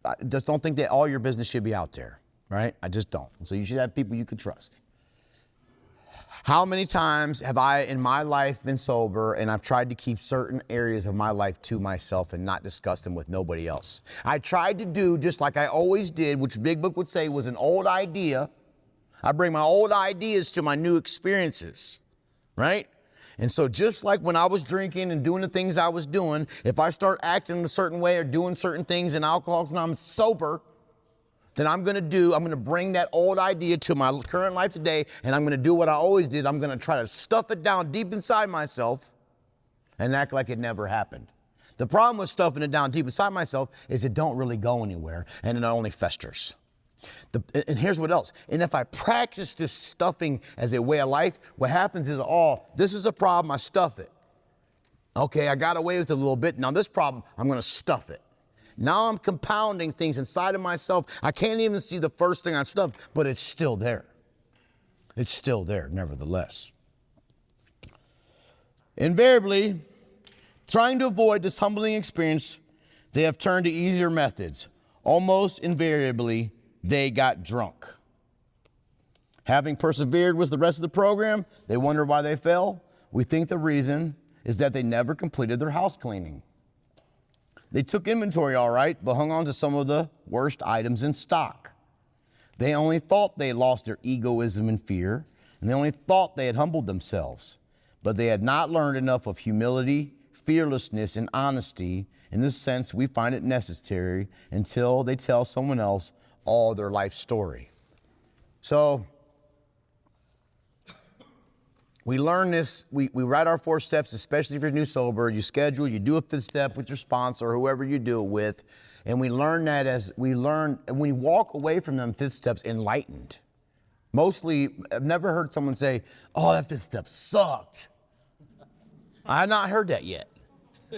A: I just don't think that all your business should be out there. right? I just don't. So you should have people you can trust. How many times have I in my life been sober and I've tried to keep certain areas of my life to myself and not discuss them with nobody else? I tried to do just like I always did, which Big Book would say was an old idea. I bring my old ideas to my new experiences, right? And so just like when I was drinking and doing the things I was doing, if I start acting a certain way or doing certain things in alcoholics and I'm sober, then I'm going to bring that old idea to my current life today, and I'm going to do what I always did. I'm going to try to stuff it down deep inside myself and act like it never happened. The problem with stuffing it down deep inside myself is it don't really go anywhere, and it only festers. And here's what else. And if I practice this stuffing as a way of life, what happens is, this is a problem, I stuff it. Okay, I got away with it a little bit. Now this problem, I'm going to stuff it. Now I'm compounding things inside of myself. I can't even see the first thing I stuffed, but it's still there. It's still there, nevertheless. Invariably, trying to avoid this humbling experience, they have turned to easier methods. Almost invariably, they got drunk. Having persevered with the rest of the program, they wonder why they fell. We think the reason is that they never completed their house cleaning. They took inventory all right, but hung on to some of the worst items in stock. They only thought they had lost their egoism and fear, and they only thought they had humbled themselves. But they had not learned enough of humility, fearlessness, and honesty. In this sense, we find it necessary until they tell someone else all their life story. So, we learn this, we write our 4 steps, especially if you're new sober. You schedule, you do a 5th step with your sponsor or whoever you do it with. And we learn that and we walk away from them 5th steps enlightened. Mostly, I've never heard someone say, oh, that 5th step sucked. I have not heard that yet,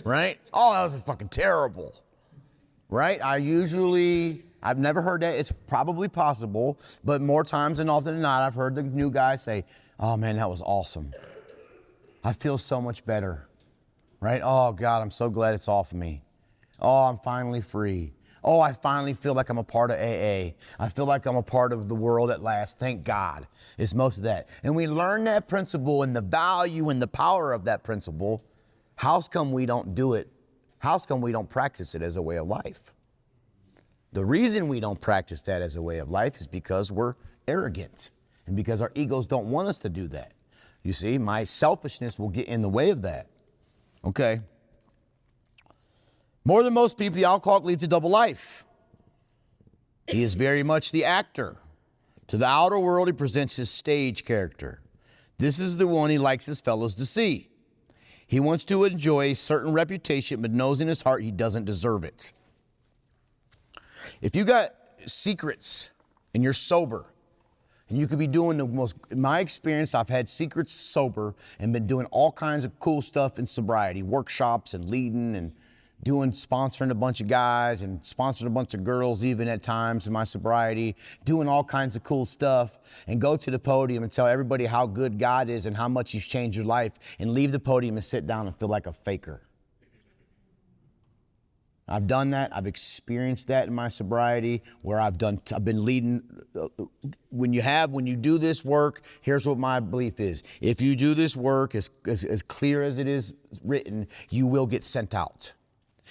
A: right? Oh, that was fucking terrible, right? I've never heard that. It's probably possible, but more times than often than not, I've heard the new guy say, oh man, that was awesome. I feel so much better, right? Oh God, I'm so glad it's off of me. Oh, I'm finally free. Oh, I finally feel like I'm a part of AA. I feel like I'm a part of the world at last. Thank God. It's most of that. And we learn that principle and the value and the power of that principle. How come we don't do it? How come we don't practice it as a way of life? The reason we don't practice that as a way of life is because we're arrogant and because our egos don't want us to do that. You see, my selfishness will get in the way of that. Okay. More than most people, the alcoholic leads a double life. He is very much the actor. To the outer world, he presents his stage character. This is the one he likes his fellows to see. He wants to enjoy a certain reputation, but knows in his heart he doesn't deserve it. If you got secrets and you're sober, and you could be doing in my experience, I've had secrets sober and been doing all kinds of cool stuff in sobriety, workshops and leading and sponsoring a bunch of guys and sponsoring a bunch of girls even at times in my sobriety, doing all kinds of cool stuff, and go to the podium and tell everybody how good God is and how much he's changed your life, and leave the podium and sit down and feel like a faker. I've done that. I've experienced that in my sobriety where I've been leading. When you do this work, here's what my belief is. If you do this work as clear as it is written, you will get sent out.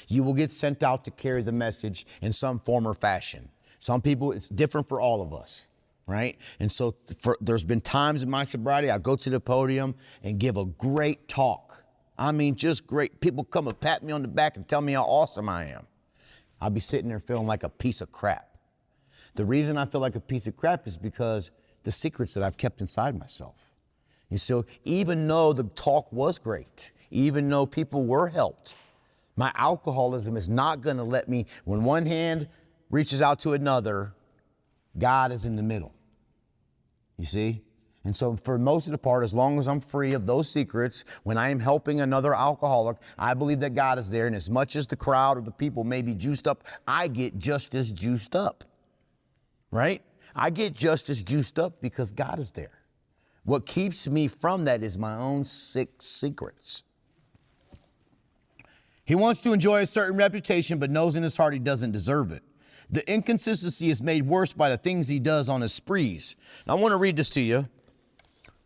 A: You will get sent out to carry the message in some form or fashion. Some people, it's different for all of us, right? And so there's been times in my sobriety, I go to the podium and give a great talk. I mean, just great. People come and pat me on the back and tell me how awesome I am. I'll be sitting there feeling like a piece of crap. The reason I feel like a piece of crap is because the secrets that I've kept inside myself. And so even though the talk was great, even though people were helped, my alcoholism is not going to let me, when one hand reaches out to another, God is in the middle. You see? And so for most of the part, as long as I'm free of those secrets, when I am helping another alcoholic, I believe that God is there. And as much as the crowd or the people may be juiced up, I get just as juiced up, right? I get just as juiced up because God is there. What keeps me from that is my own sick secrets. He wants to enjoy a certain reputation, but knows in his heart he doesn't deserve it. The inconsistency is made worse by the things he does on his sprees. Now, I want to read this to you.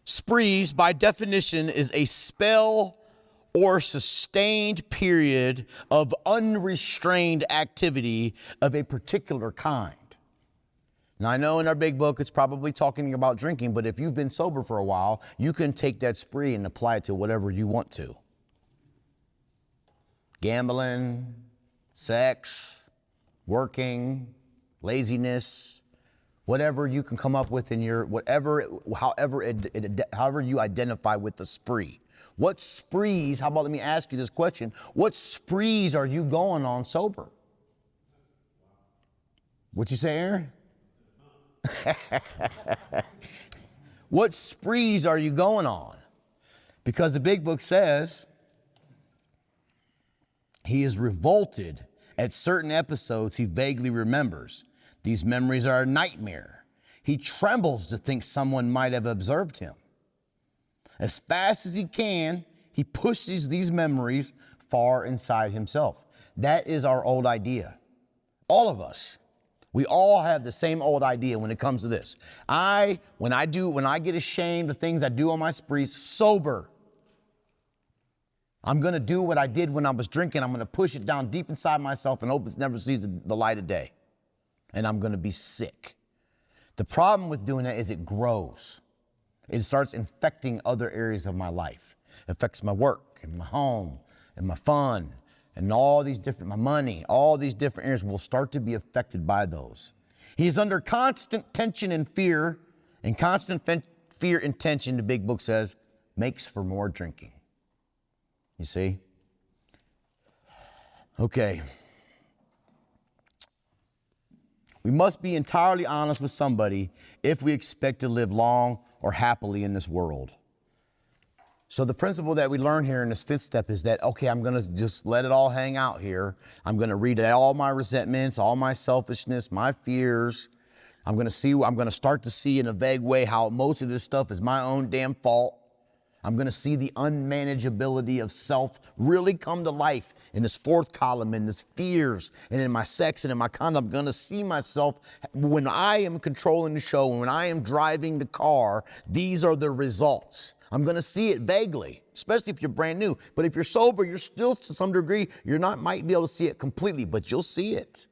A: Sprees, by definition, is a spell or sustained period of unrestrained activity of a particular kind. Now, I know in our big book it's probably talking about drinking, but if you've been sober for a while, you can take that spree and apply it to whatever you want to. Gambling, sex, working, laziness, whatever you can come up with in your, however you identify with the spree. What sprees, how about let me ask you this question, what sprees are you going on sober? What you say, Aaron? What sprees are you going on? Because the big book says he is revolted at certain episodes he vaguely remembers. These memories are a nightmare. He trembles to think someone might have observed him. As fast as he can, he pushes these memories far inside himself. That is our old idea. All of us. We all have the same old idea when it comes to this. When I get ashamed of things I do on my sprees, sober, I'm going to do what I did when I was drinking. I'm going to push it down deep inside myself and hope it never sees the light of day. And I'm going to be sick. The problem with doing that is it grows. It starts infecting other areas of my life. It affects my work and my home and my fun and all these different, my money, all these different areas will start to be affected by those. He is under constant tension and fear, and constant fear and tension, the big book says, makes for more drinking. You see? Okay. We must be entirely honest with somebody if we expect to live long or happily in this world. So the principle that we learn here in this fifth step is that, okay, I'm going to just let it all hang out here. I'm going to read all my resentments, all my selfishness, my fears. I'm going to start to see in a vague way how most of this stuff is my own damn fault. I'm going to see the unmanageability of self really come to life in this fourth column, in this fears, and in my sex and in my conduct. I'm going to see myself when I am controlling the show, when I am driving the car, these are the results. I'm going to see it vaguely, especially if you're brand new. But if you're sober, you're still to some degree, might be able to see it completely, but you'll see it.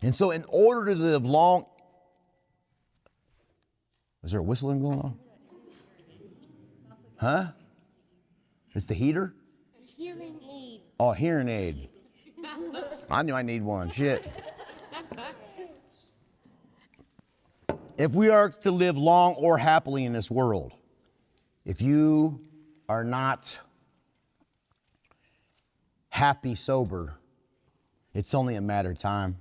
A: And so in order to live long, is there a whistling going on? Huh? It's the heater?
C: Hearing aid.
A: Oh, hearing aid. I knew I need one. Shit. If we are to live long or happily in this world, if you are not happy sober, it's only a matter of time.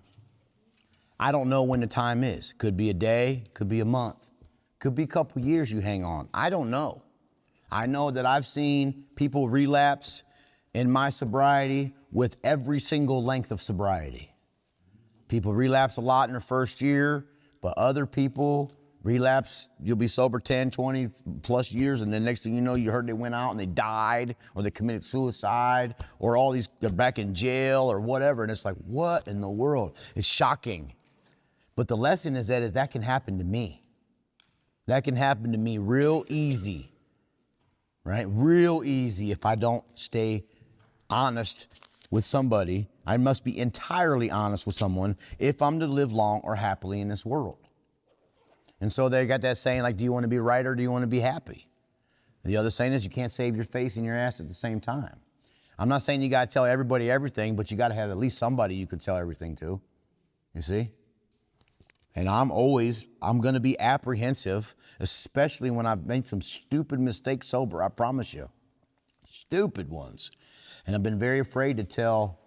A: I don't know when the time is. Could be a day, could be a month, could be a couple years you hang on. I don't know. I know that I've seen people relapse in my sobriety with every single length of sobriety. People relapse a lot in their first year, but other people relapse, you'll be sober 10, 20 plus years, and then next thing you know, you heard they went out and they died, or they committed suicide, or they're back in jail, or whatever. And it's like, what in the world? It's shocking. But the lesson is that can happen to me. That can happen to me real easy, right? Real easy if I don't stay honest with somebody. I must be entirely honest with someone if I'm to live long or happily in this world. And so they got that saying, like, do you want to be right or do you want to be happy? The other saying is you can't save your face and your ass at the same time. I'm not saying you got to tell everybody everything, but you got to have at least somebody you can tell everything to. You see? And I'm going to be apprehensive, especially when I've made some stupid mistakes sober, I promise you. Stupid ones. And I've been very afraid to tell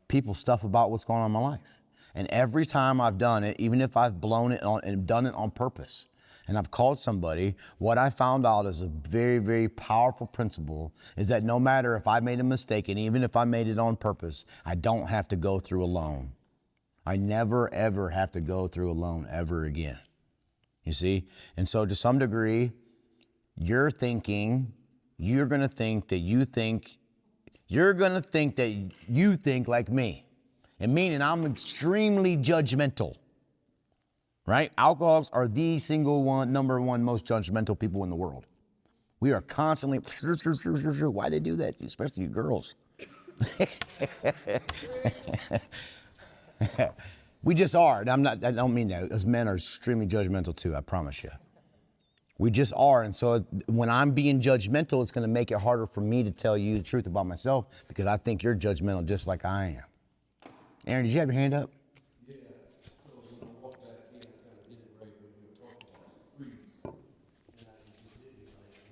A: people stuff about what's going on in my life. And every time I've done it, even if I've blown it on and done it on purpose, and I've called somebody, what I found out is a very, very powerful principle is that no matter if I made a mistake, and even if I made it on purpose, I don't have to go through alone. I never, ever have to go through alone ever again. You see? And so to some degree, you're going to think that you think like me. And meaning I'm extremely judgmental, right? Alcoholics are the number one most judgmental people in the world. We are constantly, why they do that? Especially you girls. We just are. I don't mean that. As men are extremely judgmental too, I promise you. We just are. And so when I'm being judgmental, it's going to make it harder for me to tell you the truth about myself because I think you're judgmental just like I am. Aaron, did you have your hand up?
F: Yeah, so when I walked back in, I kind of did it right when you were talking about sprees. And I just did it like,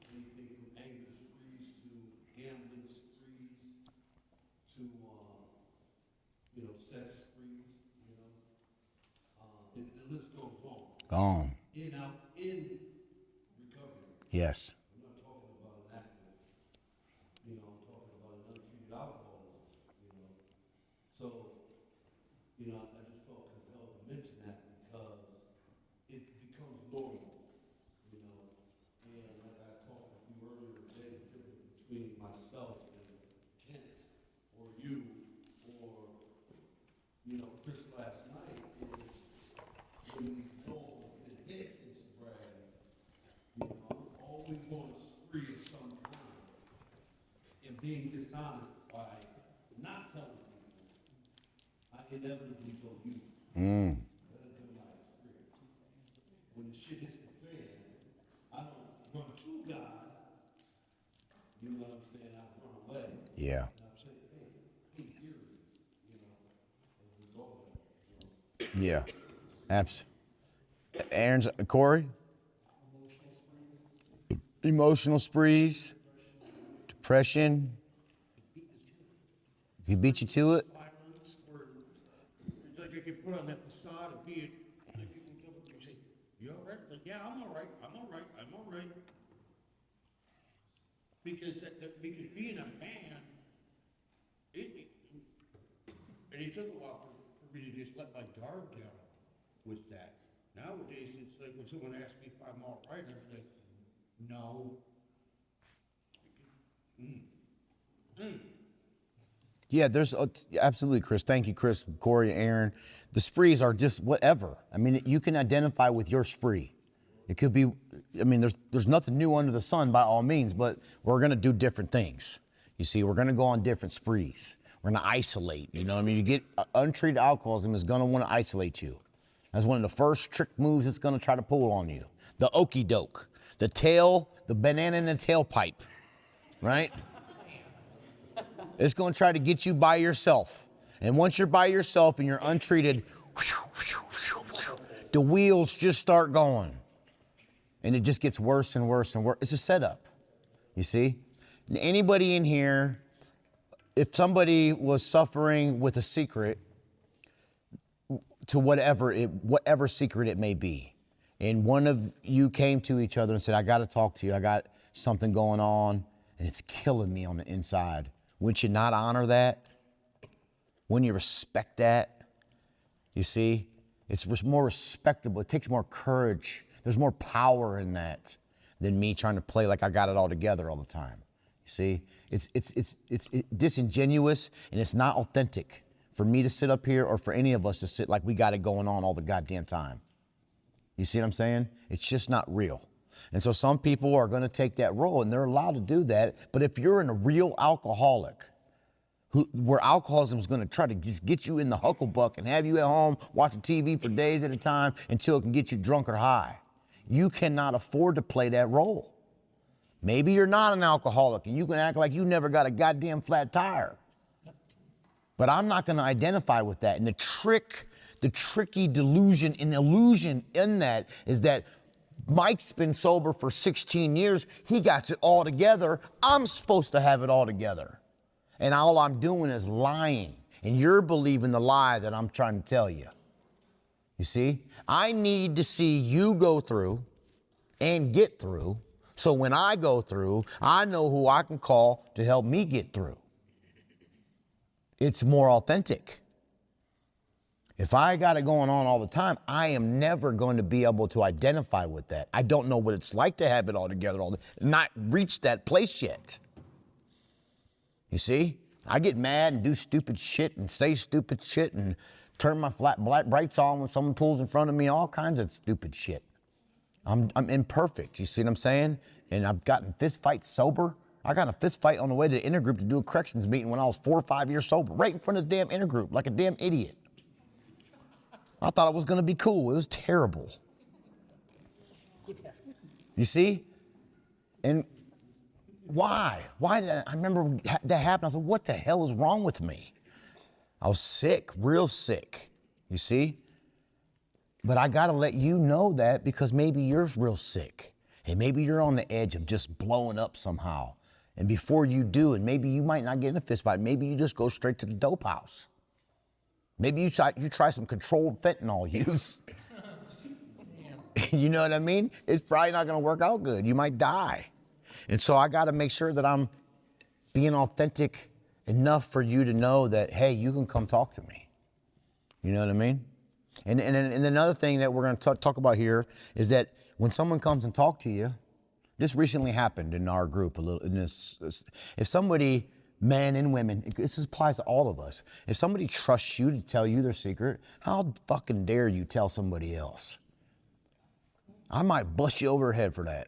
F: anything from anger sprees to gambling sprees to, sex sprees, and the list goes on.
A: Gone.
F: In recovery.
A: Yes.
F: I'm not talking about an active, I'm talking about an untreated alcoholism, So, I just felt compelled to mention that because it becomes normal, and like I talked with you earlier today, the difference between myself and Kent, or you, or, Chris last night is when we go and hit in sobriety, I'm always on a spree of some kind and being dishonest by not telling people, I inevitably go use. That has been my experience. When the shit hits the fan, I don't run to God. You know what I'm saying? I run away.
A: Yeah.
F: And I'm saying, hey, here, as a result of that.
A: Yeah. Aaron's, Corey? Emotional sprees. Depression. He beat you to it?
B: Violence, where it's like you can put on that facade of being, like people come up and say, you all right? Like, yeah, I'm all right, I'm all right, I'm all right. Because because being a man, and it took a while for me to just let my guard down with that. Nowadays, it's like when someone asks me if I'm all right, I'm like, no.
A: Yeah, there's absolutely, Chris. Thank you, Chris, Corey, Aaron. The sprees are just whatever. I mean, you can identify with your spree. It could be, there's nothing new under the sun by all means, but we're going to do different things. You see, we're going to go on different sprees. We're going to isolate, You get untreated alcoholism is going to want to isolate you. That's one of the first trick moves it's going to try to pull on you. The okey doke, the banana in the tailpipe, right? It's going to try to get you by yourself. And once you're by yourself and you're untreated, the wheels just start going. And it just gets worse and worse and worse. It's a setup, you see? Anybody in here, if somebody was suffering with a secret, to whatever secret it may be, and one of you came to each other and said, I got to talk to you, I got something going on, and it's killing me on the inside. Wouldn't you not honor that? Wouldn't you respect that? You see, it's more respectable. It takes more courage. There's more power in that than me trying to play like I got it all together all the time. You see, it's disingenuous and it's not authentic for me to sit up here or for any of us to sit like we got it going on all the goddamn time. You see what I'm saying? It's just not real. And so some people are going to take that role and they're allowed to do that. But if you're a real alcoholic, where alcoholism is going to try to just get you in the hucklebuck and have you at home watching TV for days at a time until it can get you drunk or high, you cannot afford to play that role. Maybe you're not an alcoholic and you can act like you never got a goddamn flat tire. But I'm not going to identify with that. And the tricky delusion and illusion in that is that Mike's been sober for 16 years. He got it all together. I'm supposed to have it all together. And all I'm doing is lying. And you're believing the lie that I'm trying to tell you. You see? I need to see you go through and get through. So when I go through, I know who I can call to help me get through. It's more authentic. If I got it going on all the time, I am never going to be able to identify with that. I don't know what it's like to have it all together, not reach that place yet. You see? I get mad and do stupid shit and say stupid shit and turn my brights on when someone pulls in front of me, all kinds of stupid shit. I'm imperfect, you see what I'm saying? And I've gotten fist fights sober. I got in a fist fight on the way to the intergroup to do a corrections meeting when I was 4 or 5 years sober, right in front of the damn intergroup, like a damn idiot. I thought it was gonna be cool. It was terrible. You see? And why? Why did I remember that happened? I was like, what the hell is wrong with me? I was sick, real sick, you see? But I gotta let you know that because maybe you're real sick. And maybe you're on the edge of just blowing up somehow. And before you do, and maybe you might not get in a fist fight, maybe you just go straight to the dope house. Maybe you try some controlled fentanyl use. You know what I mean? It's probably not gonna work out good. You might die. And so I gotta make sure that I'm being authentic enough for you to know that, hey, you can come talk to me. You know what I mean? And another thing that we're gonna talk about here is that when someone comes and talk to you, this recently happened in our group a little. If somebody, men and women, this applies to all of us. If somebody trusts you to tell you their secret, how fucking dare you tell somebody else? I might bust you over the head for that.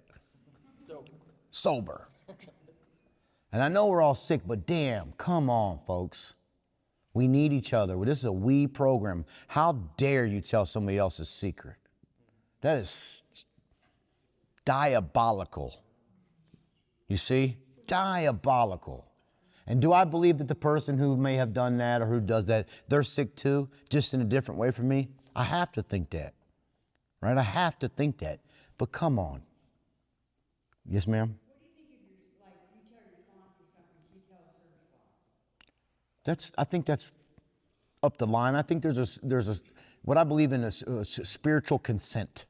A: Sober. And I know we're all sick, but damn, come on, folks. We need each other. This is a we program. How dare you tell somebody else's secret? That is diabolical. You see? Diabolical. And do I believe that the person who may have done that or who does that, they're sick too, just in a different way from me? I have to think that. Right? I have to think that. But come on. Yes, ma'am?
H: What do you think if you're, like, you tell your sponsor something, she tells her sponsor?
A: I think that's up the line. I think there's what I believe in is spiritual consent,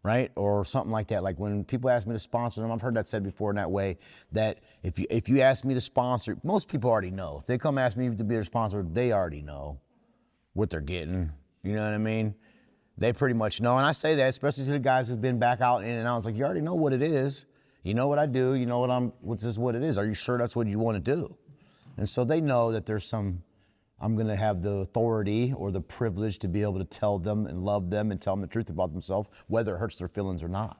A: right? Or something like that. Like when people ask me to sponsor them, I've heard that said before in that way, that if you ask me to sponsor, most people already know. If they come ask me to be their sponsor, they already know what they're getting. You know what I mean? They pretty much know. And I say that, especially to the guys who've been back out in and out. It's like, you already know what it is. You know what I do. You know this is what it is. Are you sure that's what you want to do? And so they know that there's I'm going to have the authority or the privilege to be able to tell them and love them and tell them the truth about themselves, whether it hurts their feelings or not.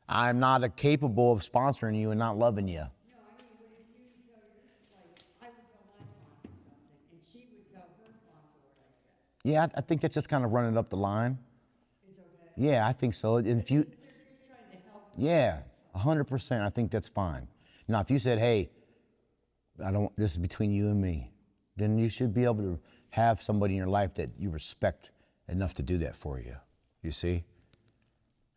A: I'm not capable of sponsoring you and not loving you.
H: No, I mean, what if you tell your, like, I would tell my sponsor something, and she would tell her sponsor what I said.
A: Yeah, I think that's just kind of running up the line.
H: Is okay?
A: Yeah, I think so. And if you,
H: They're just trying to help.
A: yeah, 100%, I think that's fine. Now, if you said, hey, this is between you and me, then you should be able to have somebody in your life that you respect enough to do that for you, you see?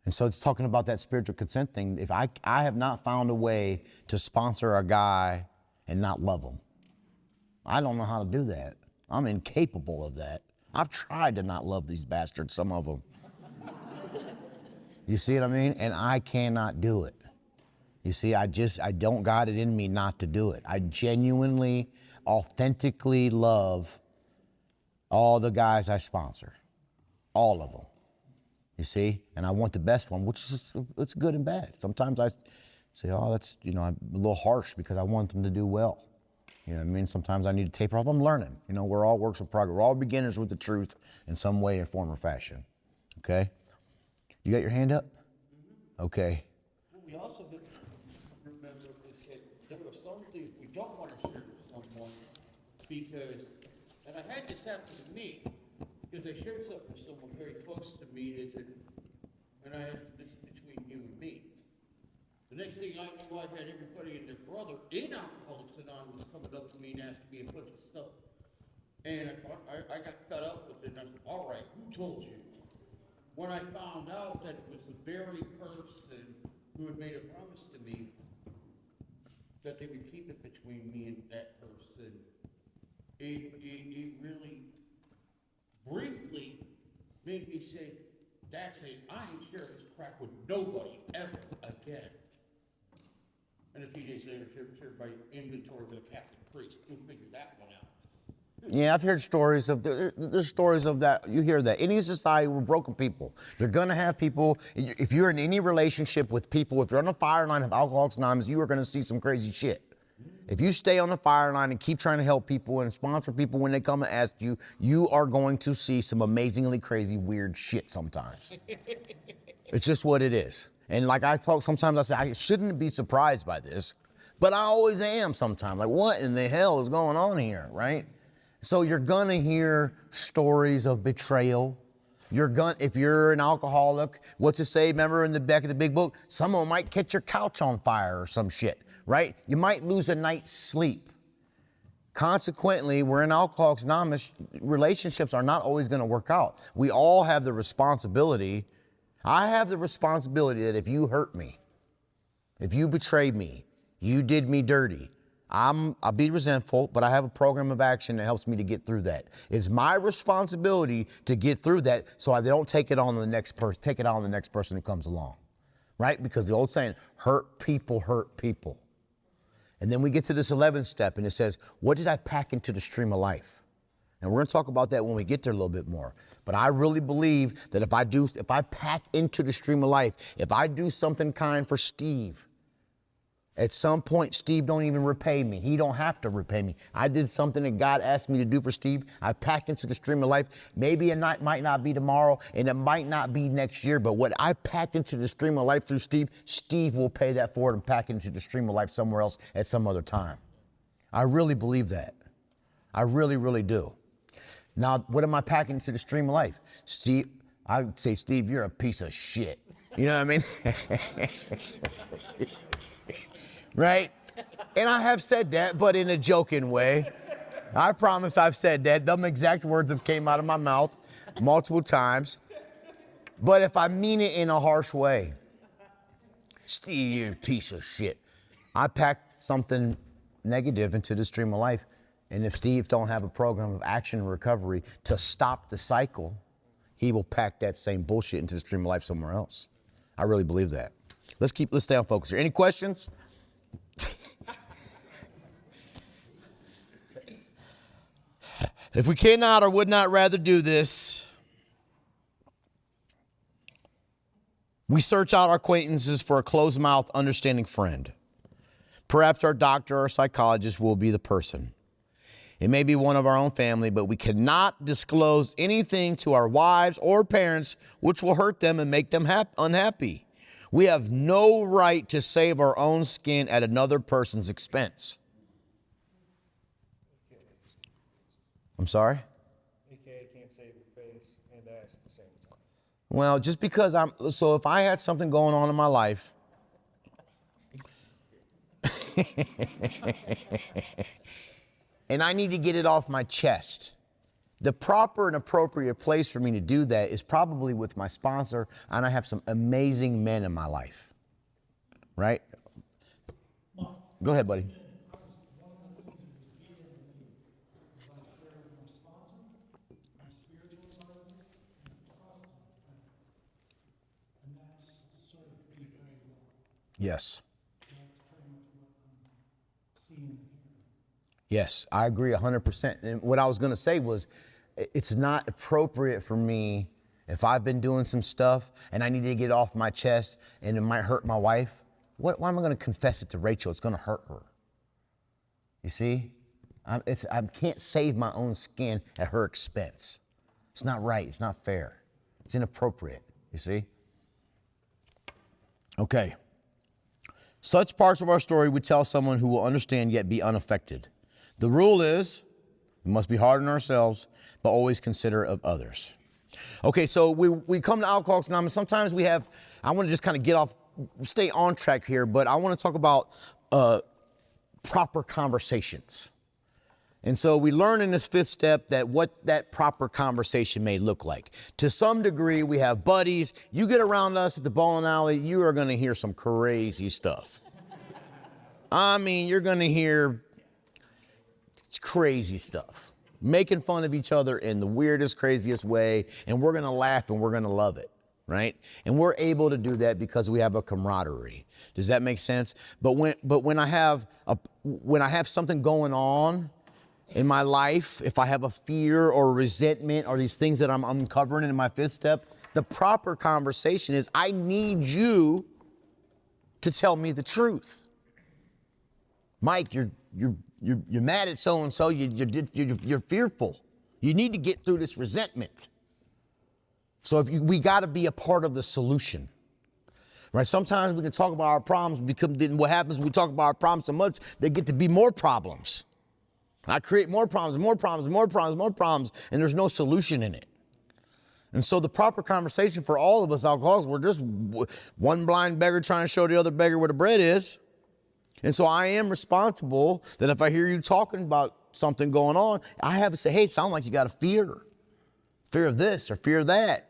A: And so it's talking about that spiritual consent thing. If I have not found a way to sponsor a guy and not love him, I don't know how to do that. I'm incapable of that. I've tried to not love these bastards, some of them. You see what I mean? And I cannot do it. You see, I don't got it in me not to do it. I genuinely, authentically love all the guys I sponsor. All of them. You see? And I want the best for them, which is, it's good and bad. Sometimes I say, oh, that's, I'm a little harsh because I want them to do well. You know what I mean? Sometimes I need to taper off. I'm learning. We're all works in progress. We're all beginners with the truth in some way or form or fashion. Okay? You got your hand up? Okay.
B: Well, we also have to remember that there are some things we don't want to share with someone because, and I had this happen to me, because I shared something with someone very close to me, and I asked this is between you and me. The next thing I know, I had everybody and their brother in Alcoholics Anonymous coming up to me and asking me a bunch of stuff. And I got fed up with it, and I said, all right, who told you? When I found out that it was the very person who had made a promise to me that they would keep it between me and that person, it really briefly made me say, that's it, I ain't sharing this crap with nobody ever again. And a few days later, shared my inventory with a Catholic priest who figured that one out.
A: Yeah, I've heard stories of, there's stories of that. You hear that. Any society with broken people, you're going to have people, if you're in any relationship with people, if you're on the fire line of Alcoholics Anonymous, you are going to see some crazy shit. If you stay on the fire line and keep trying to help people and sponsor people when they come and ask you, you are going to see some amazingly crazy, weird shit sometimes. It's just what it is. And like I talk, sometimes I say, I shouldn't be surprised by this, but I always am sometimes. Like, what in the hell is going on here, right? So you're gonna hear stories of betrayal. If you're an alcoholic, what's it say? Remember in the back of the big book? Someone might catch your couch on fire or some shit, right? You might lose a night's sleep. Consequently, we're in Alcoholics Anonymous, relationships are not always gonna work out. We all have the responsibility. I have the responsibility that if you hurt me, if you betrayed me, you did me dirty, I'll be resentful, but I have a program of action that helps me to get through that. It's my responsibility to get through that so I don't take it on the next person who comes along, right? Because the old saying, hurt people hurt people. And then we get to this 11th step and it says, what did I pack into the stream of life? And we're going to talk about that when we get there a little bit more. But I really believe that if I pack into the stream of life, if I do something kind for Steve, at some point, Steve don't even repay me. He don't have to repay me. I did something that God asked me to do for Steve. I packed into the stream of life. Maybe it might not be tomorrow, and it might not be next year, but what I packed into the stream of life through Steve, Steve will pay that forward and pack it into the stream of life somewhere else at some other time. I really believe that. I really, really do. Now, what am I packing into the stream of life? Steve, I would say, Steve, you're a piece of shit. You know what I mean? Right? And I have said that, but in a joking way. I promise I've said that. Them exact words have came out of my mouth multiple times. But if I mean it in a harsh way, Steve, you're a piece of shit. I packed something negative into the stream of life. And if Steve don't have a program of action and recovery to stop the cycle, he will pack that same bullshit into the stream of life somewhere else. I really believe that. Let's stay on focus here. Any questions? If we cannot or would not rather do this, we search out our acquaintances for a closed mouth, understanding friend. Perhaps our doctor or psychologist will be the person. It may be one of our own family, but we cannot disclose anything to our wives or parents which will hurt them and make them unhappy. We have no right to save our own skin at another person's expense. I'm sorry?
I: AKA can't save your face and ass at the same time.
A: Well, just because so if I had something going on in my life, and I need to get it off my chest, the proper and appropriate place for me to do that is probably with my sponsor, and I have some amazing men in my life, right? Go ahead, buddy. Yes. Yes, I agree 100%. And what I was going to say was, it's not appropriate for me if I've been doing some stuff and I need to get it off my chest and it might hurt my wife. Why am I going to confess it to Rachel? It's going to hurt her. You see? I can't save my own skin at her expense. It's not right. It's not fair. It's inappropriate. You see? Okay. Such parts of our story we tell someone who will understand yet be unaffected. The rule is, we must be hard on ourselves, but always considerate of others. Okay, so we come to Alcoholics Anonymous. Sometimes I want to just kind of stay on track here, but I want to talk about proper conversations. And so we learn in this 5th step that what that proper conversation may look like. To some degree, we have buddies. You get around us at the bowling alley, you are going to hear some crazy stuff. I mean, you're going to hear crazy stuff. Making fun of each other in the weirdest, craziest way, and we're going to laugh and we're going to love it, right? And we're able to do that because we have a camaraderie. Does that make sense? But when I have something going on in my life, if I have a fear or resentment or these things that I'm uncovering in my 5th step, the proper conversation is, I need you to tell me the truth. Mike, you're mad at so and so. You're fearful. You need to get through this resentment. So we got to be a part of the solution, right? Sometimes we can talk about our problems. Then what happens when we talk about our problems so much, they get to be more problems. I create more problems, and there's no solution in it. And so the proper conversation for all of us alcoholics, we're just one blind beggar trying to show the other beggar where the bread is. And so I am responsible that if I hear you talking about something going on, I have to say, hey, sound like you got a fear of this or fear of that.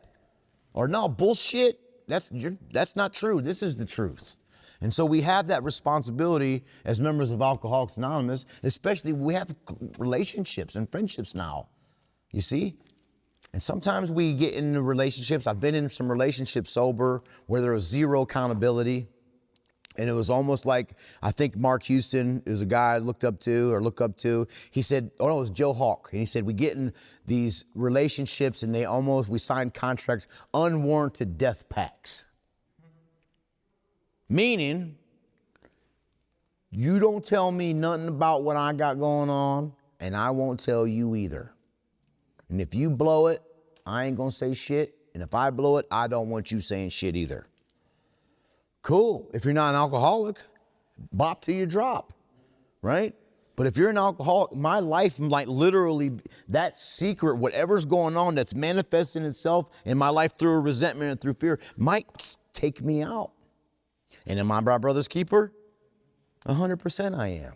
A: Or no, bullshit, that's not true. This is the truth. And so we have that responsibility as members of Alcoholics Anonymous, especially we have relationships and friendships now, you see? And sometimes we get into relationships. I've been in some relationships sober where there was zero accountability. And it was almost like, I think Mark Houston is a guy I look up to. He said, oh no, it was Joe Hawk. And he said, we get in these relationships and we sign contracts, unwarranted death pacts. Meaning, you don't tell me nothing about what I got going on, and I won't tell you either. And if you blow it, I ain't gonna say shit. And if I blow it, I don't want you saying shit either. Cool. If you're not an alcoholic, bop till you drop, right? But if you're an alcoholic, my life might literally, that secret, whatever's going on that's manifesting itself in my life through resentment and through fear, might take me out. And am I my brother's keeper? 100% I am.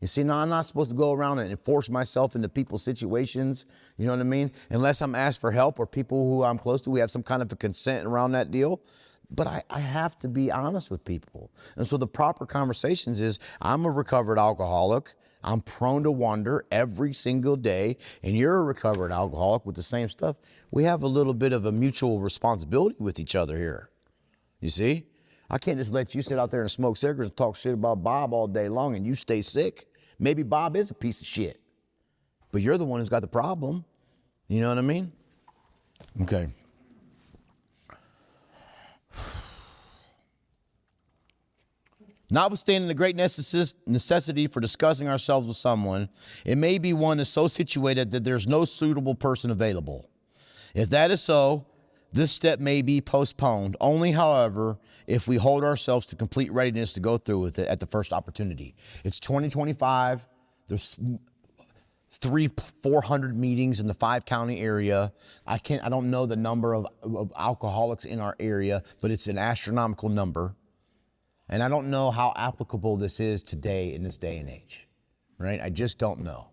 A: You see, now I'm not supposed to go around and force myself into people's situations, you know what I mean? Unless I'm asked for help or people who I'm close to, we have some kind of a consent around that deal. But I have to be honest with people. And so the proper conversations is, I'm a recovered alcoholic. I'm prone to wander every single day, and you're a recovered alcoholic with the same stuff. We have a little bit of a mutual responsibility with each other here. You see? I can't just let you sit out there and smoke cigarettes and talk shit about Bob all day long and you stay sick. Maybe Bob is a piece of shit, but you're the one who's got the problem. You know what I mean? Okay. Notwithstanding the great necessity for discussing ourselves with someone, it may be one is so situated that there's no suitable person available. If that is so, this step may be postponed, only, however, if we hold ourselves to complete readiness to go through with it at the first opportunity. It's 2025. There's 400 meetings in the 5-county area. I don't know the number of alcoholics in our area, but it's an astronomical number. And I don't know how applicable this is today in this day and age, right? I just don't know.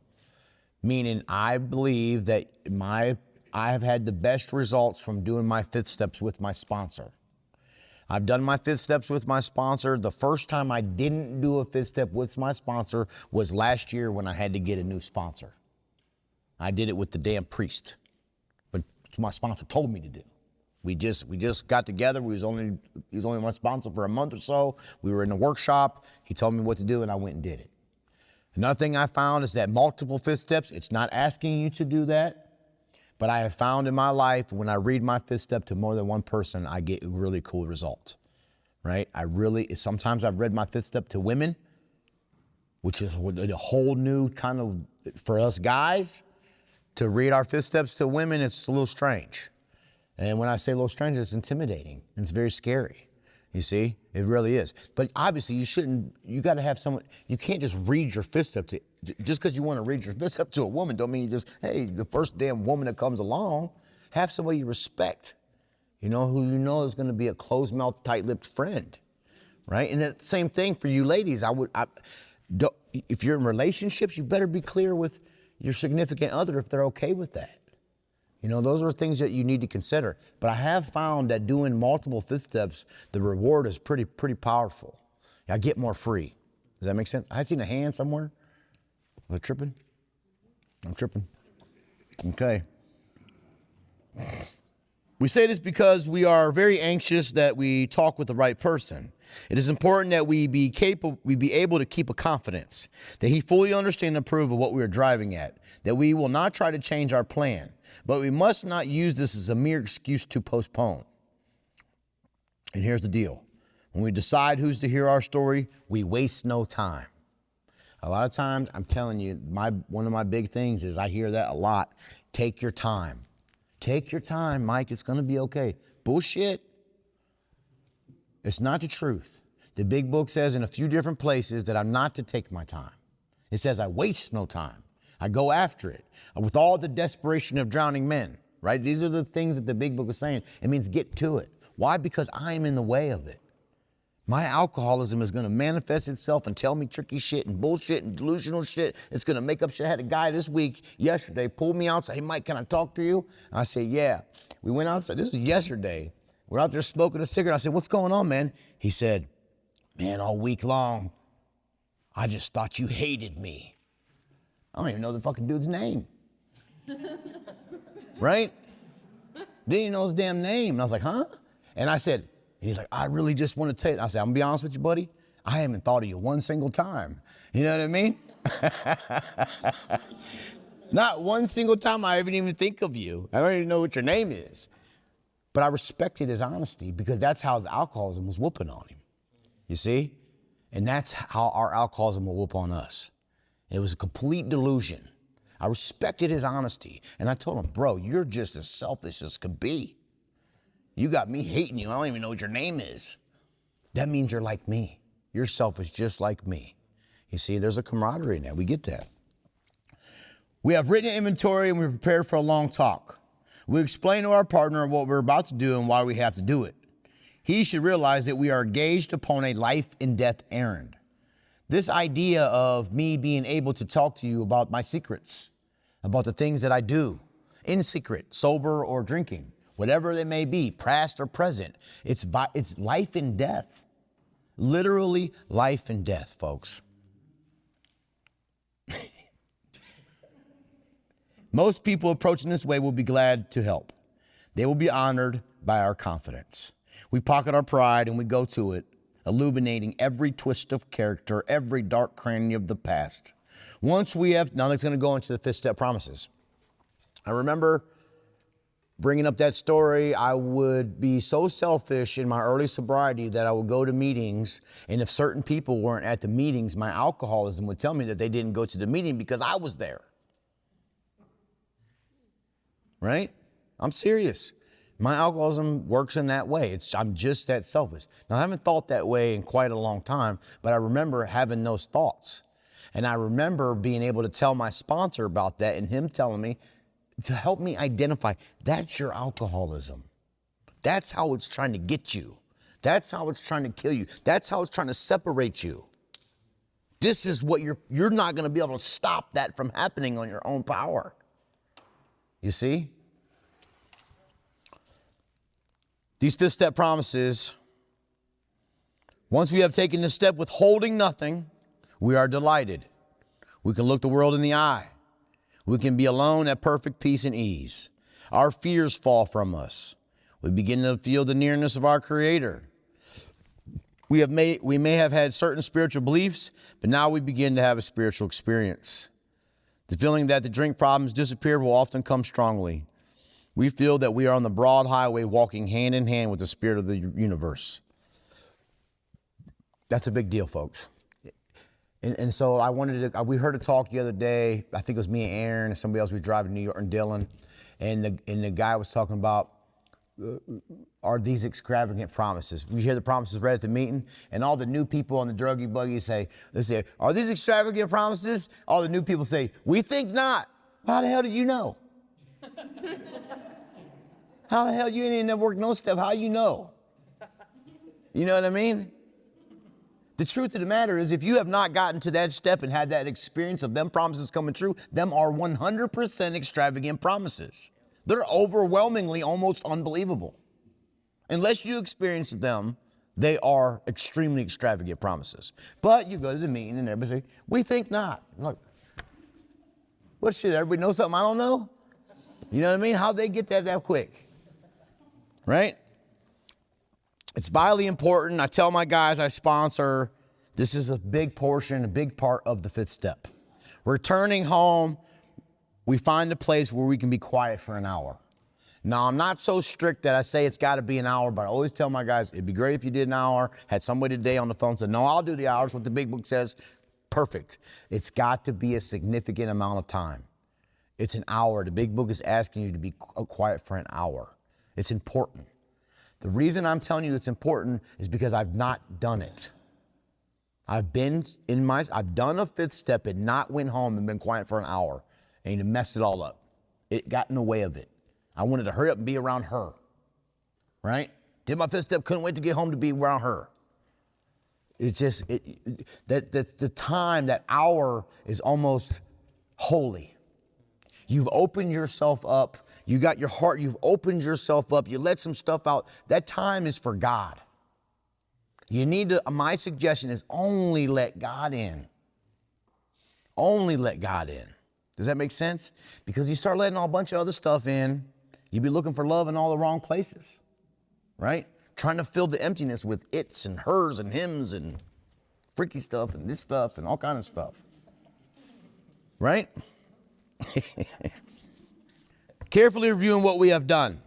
A: Meaning, I believe that I have had the best results from doing my 5th steps with my sponsor. I've done my 5th steps with my sponsor. The first time I didn't do a 5th step with my sponsor was last year when I had to get a new sponsor. I did it with the damn priest, but my sponsor told me to do. We just got together. He was only my sponsor for a month or so. We were in the workshop. He told me what to do, and I went and did it. Another thing I found is that multiple 5th steps, it's not asking you to do that. But I have found in my life, when I read my 5th step to more than one person, I get a really cool result, right? Sometimes I've read my 5th step to women, which is a whole new kind of, for us guys, to read our 5th steps to women, it's a little strange. And when I say a little strange, it's intimidating. And it's very scary. You see? It really is. But obviously, you got to have someone, you can't just read your 5th step just because you want to read your 5th step to a woman don't mean hey, the first damn woman that comes along, have somebody you respect, who you know is going to be a closed-mouthed, tight-lipped friend, right? And the same thing for you ladies. If you're in relationships, you better be clear with your significant other if they're okay with that. Those are things that you need to consider. But I have found that doing multiple 5th steps, the reward is pretty powerful. I get more free. Does that make sense? I had seen a hand somewhere. Was I tripping? I'm tripping. Okay. We say this because we are very anxious that we talk with the right person. It is important that we be able to keep a confidence, that he fully understand and approve of what we are driving at, that we will not try to change our plan, but we must not use this as a mere excuse to postpone. And here's the deal. When we decide who's to hear our story, we waste no time. A lot of times, I'm telling you, one of my big things is I hear that a lot. Take your time. Take your time, Mike. It's going to be okay. Bullshit. It's not the truth. The big book says in a few different places that I'm not to take my time. It says I waste no time. I go after it with all the desperation of drowning men, right? These are the things that the big book is saying. It means get to it. Why? Because I'm in the way of it. My alcoholism is going to manifest itself and tell me tricky shit and bullshit and delusional shit. It's going to make up shit. I had a guy yesterday, pulled me out, say, hey, Mike, can I talk to you? And I said, yeah. We went outside. This was yesterday. We're out there smoking a cigarette. I said, what's going on, man? He said, man, all week long, I just thought you hated me. I don't even know the fucking dude's name. Right? Didn't even know his damn name. And I was like, huh? And I said, and he's like, I really just want to tell you. I said, I'm going to be honest with you, buddy. I haven't thought of you one single time. You know what I mean? Not one single time I even think of you. I don't even know what your name is. But I respected his honesty because that's how his alcoholism was whooping on him. You see? And that's how our alcoholism will whoop on us. It was a complete delusion. I respected his honesty. And I told him, bro, you're just as selfish as could be. You got me hating you. I don't even know what your name is. That means you're like me. You're selfish just like me. You see, there's a camaraderie in that. We get that. We have written inventory and we're prepared for a long talk. We explain to our partner what we're about to do and why we have to do it. He should realize that we are engaged upon a life and death errand. This idea of me being able to talk to you about my secrets, about the things that I do in secret, sober or drinking, whatever they may be, past or present, it's life and death. Literally life and death, folks. Most people approaching this way will be glad to help. They will be honored by our confidence. We pocket our pride and we go to it, illuminating every twist of character, every dark cranny of the past. Now that's going to go into the 5th step promises. I remember bringing up that story. I would be so selfish in my early sobriety that I would go to meetings, and if certain people weren't at the meetings, my alcoholism would tell me that they didn't go to the meeting because I was there. Right? I'm serious. My alcoholism works in that way. I'm just that selfish. Now, I haven't thought that way in quite a long time, but I remember having those thoughts. And I remember being able to tell my sponsor about that and him telling me to help me identify, that's your alcoholism. That's how it's trying to get you. That's how it's trying to kill you. That's how it's trying to separate you. This is what you're not going to be able to stop that from happening on your own power. You see? These 5th step promises, once we have taken this step with holding nothing, we are delighted. We can look the world in the eye. We can be alone at perfect peace and ease. Our fears fall from us. We begin to feel the nearness of our Creator. We may have had certain spiritual beliefs, but now we begin to have a spiritual experience. The feeling that the drink problems disappeared will often come strongly. We feel that we are on the broad highway walking hand in hand with the spirit of the universe. That's a big deal, folks. And so we heard a talk the other day. I think it was me and Aaron and somebody else. We were driving to New York and Dylan. And the guy was talking about, are these extravagant promises? We hear the promises read at the meeting, and all the new people on the druggy buggy say, are these extravagant promises? All the new people say, we think not. How the hell did you know? How the hell you ain't never worked no step? How you know? You know what I mean? The truth of the matter is, if you have not gotten to that step and had that experience of them promises coming true, them are 100% extravagant promises. They're overwhelmingly almost unbelievable. Unless you experience them, they are extremely extravagant promises. But you go to the meeting and everybody say, we think not. Look, what shit, everybody know something I don't know? You know what I mean? How'd they get that quick? Right? It's vitally important. I tell my guys I sponsor, this is a big portion, a big part of the 5th step. Returning home, we find a place where we can be quiet for an hour. Now, I'm not so strict that I say it's got to be an hour, but I always tell my guys, it'd be great if you did an hour, had somebody today on the phone said, no, I'll do the hours, what the big book says. perfect. It's got to be a significant amount of time. It's an hour. The big book is asking you to be quiet for an hour. It's important. The reason I'm telling you it's important is because I've not done it. I've done a fifth step and not went home and been quiet for an hour and messed it all up. It got in the way of it. I wanted to hurry up and be around her, right? Did my fifth step, couldn't wait to get home to be around her. It's just, the time, that hour is almost holy. You've opened yourself up. You got your heart, you've opened yourself up. You let some stuff out. That time is for God. You need to, my suggestion is only let God in. Only let God in. Does that make sense? Because you start letting a bunch of other stuff in, you'll be looking for love in all the wrong places, right? Trying to fill the emptiness with its and hers and hims and freaky stuff and this stuff and all kind of stuff, right? Carefully reviewing what we have done.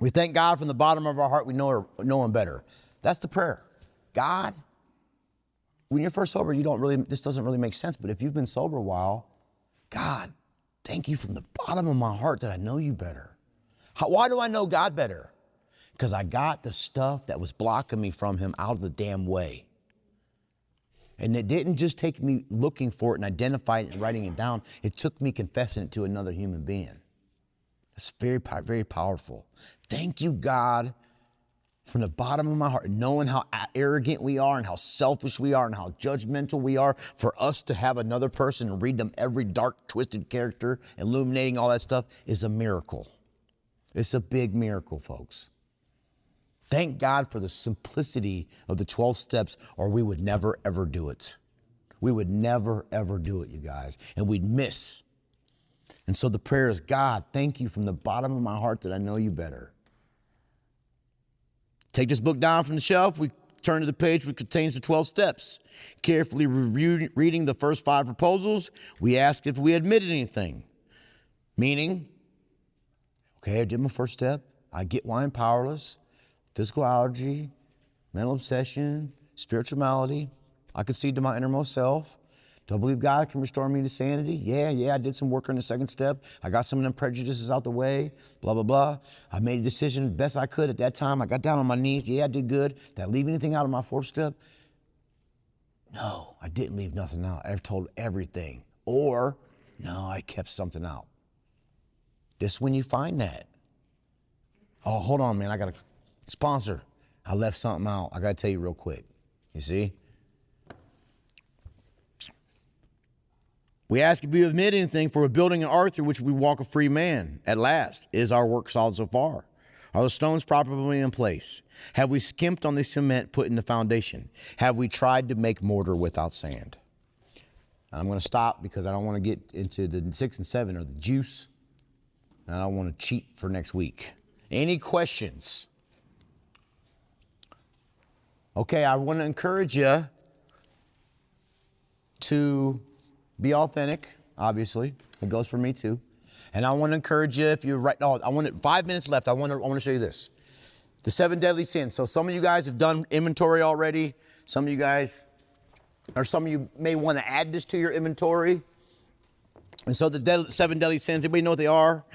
A: We thank God from the bottom of our heart we know Him better. That's the prayer. God, when you're first sober, this doesn't really make sense, but if you've been sober a while, God, thank you from the bottom of my heart that I know you better. Why do I know God better? Because I got the stuff that was blocking me from Him out of the damn way. And it didn't just take me looking for it and identifying it and writing it down. It took me confessing it to another human being. It's very, very powerful. Thank you, God, from the bottom of my heart, knowing how arrogant we are and how selfish we are and how judgmental we are, for us to have another person and read them every dark, twisted character, illuminating all that stuff is a miracle. It's a big miracle, folks. Thank God for the simplicity of the 12 steps, or we would never, ever do it. We would never, ever do it, you guys, and we'd miss. And so the prayer is, God, thank you from the bottom of my heart that I know you better. Take this book down from the shelf. We turn to the page which contains the 12 steps. Carefully reading the first 5 proposals, we ask if we admitted anything. Meaning, okay, I did my first step. I get why I'm powerless. Physical allergy, mental obsession, spiritual malady. I concede to my innermost self. Do I believe God can restore me to sanity? Yeah, I did some work on the second step. I got some of them prejudices out the way, blah, blah, blah. I made a decision the best I could at that time. I got down on my knees. Yeah, I did good. Did I leave anything out of my fourth step? No, I didn't leave nothing out. I've told everything. Or, no, I kept something out. This is when you find that. Oh, hold on, man. I got a sponsor. I left something out. I got to tell you real quick. You see? We ask if you admit anything, for we're building an ark through which we walk a free man. At last, is our work solid so far? Are the stones properly in place? Have we skimped on the cement put in the foundation? Have we tried to make mortar without sand? I'm going to stop because I don't want to get into the 6 and 7 or the juice. And I don't want to cheat for next week. Any questions? Okay, I want to encourage you to be authentic, obviously. It goes for me too. And I want to encourage you, if you're right, I want 5 minutes left. I want to show you this. The 7 deadly sins. So some of you guys have done inventory already. Some of you guys, or some of you may want to add this to your inventory. And so the 7 deadly sins, anybody know what they are?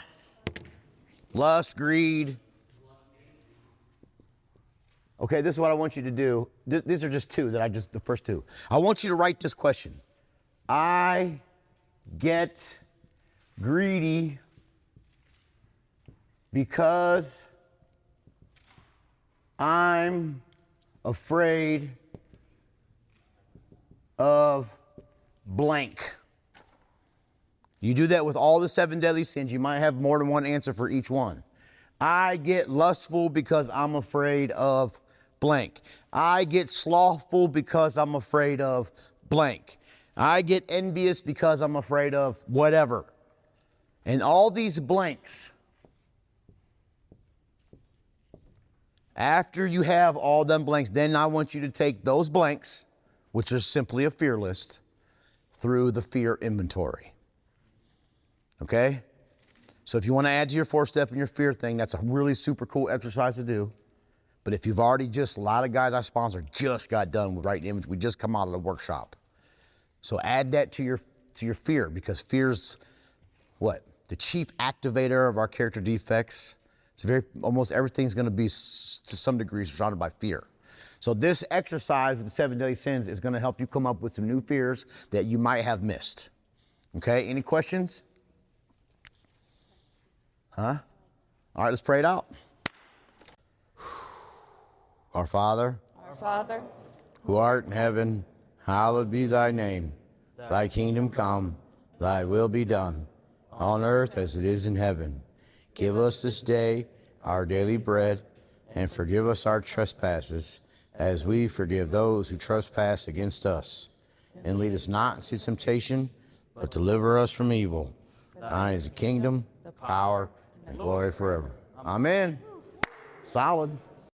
A: Lust, greed. Okay, this is what I want you to do. These are just 2 the first 2. I want you to write this question. I get greedy because I'm afraid of blank. You do that with all the 7 deadly sins. You might have more than one answer for each one. I get lustful because I'm afraid of blank. I get slothful because I'm afraid of blank. I get envious because I'm afraid of whatever. And all these blanks, after you have all them blanks, then I want you to take those blanks, which are simply a fear list, through the fear inventory. Okay? So if you want to add to your 4 step and your fear thing, that's a really super cool exercise to do. But if you've already a lot of guys I sponsor just got done with writing image. We just come out of the workshop. So add that to your fear, because fear's what? The chief activator of our character defects. It's almost everything's going to be to some degree surrounded by fear. So this exercise with the 7 deadly sins is going to help you come up with some new fears that you might have missed. Okay, any questions? Huh? All right, let's pray it out. Our Father, who art in heaven, hallowed be thy name. Thy kingdom come, thy will be done, on earth as it is in heaven. Give us this day our daily bread, and forgive us our trespasses, as we forgive those who trespass against us. And lead us not into temptation, but deliver us from evil. Thine is the kingdom, the power, and glory forever. Amen. Solid.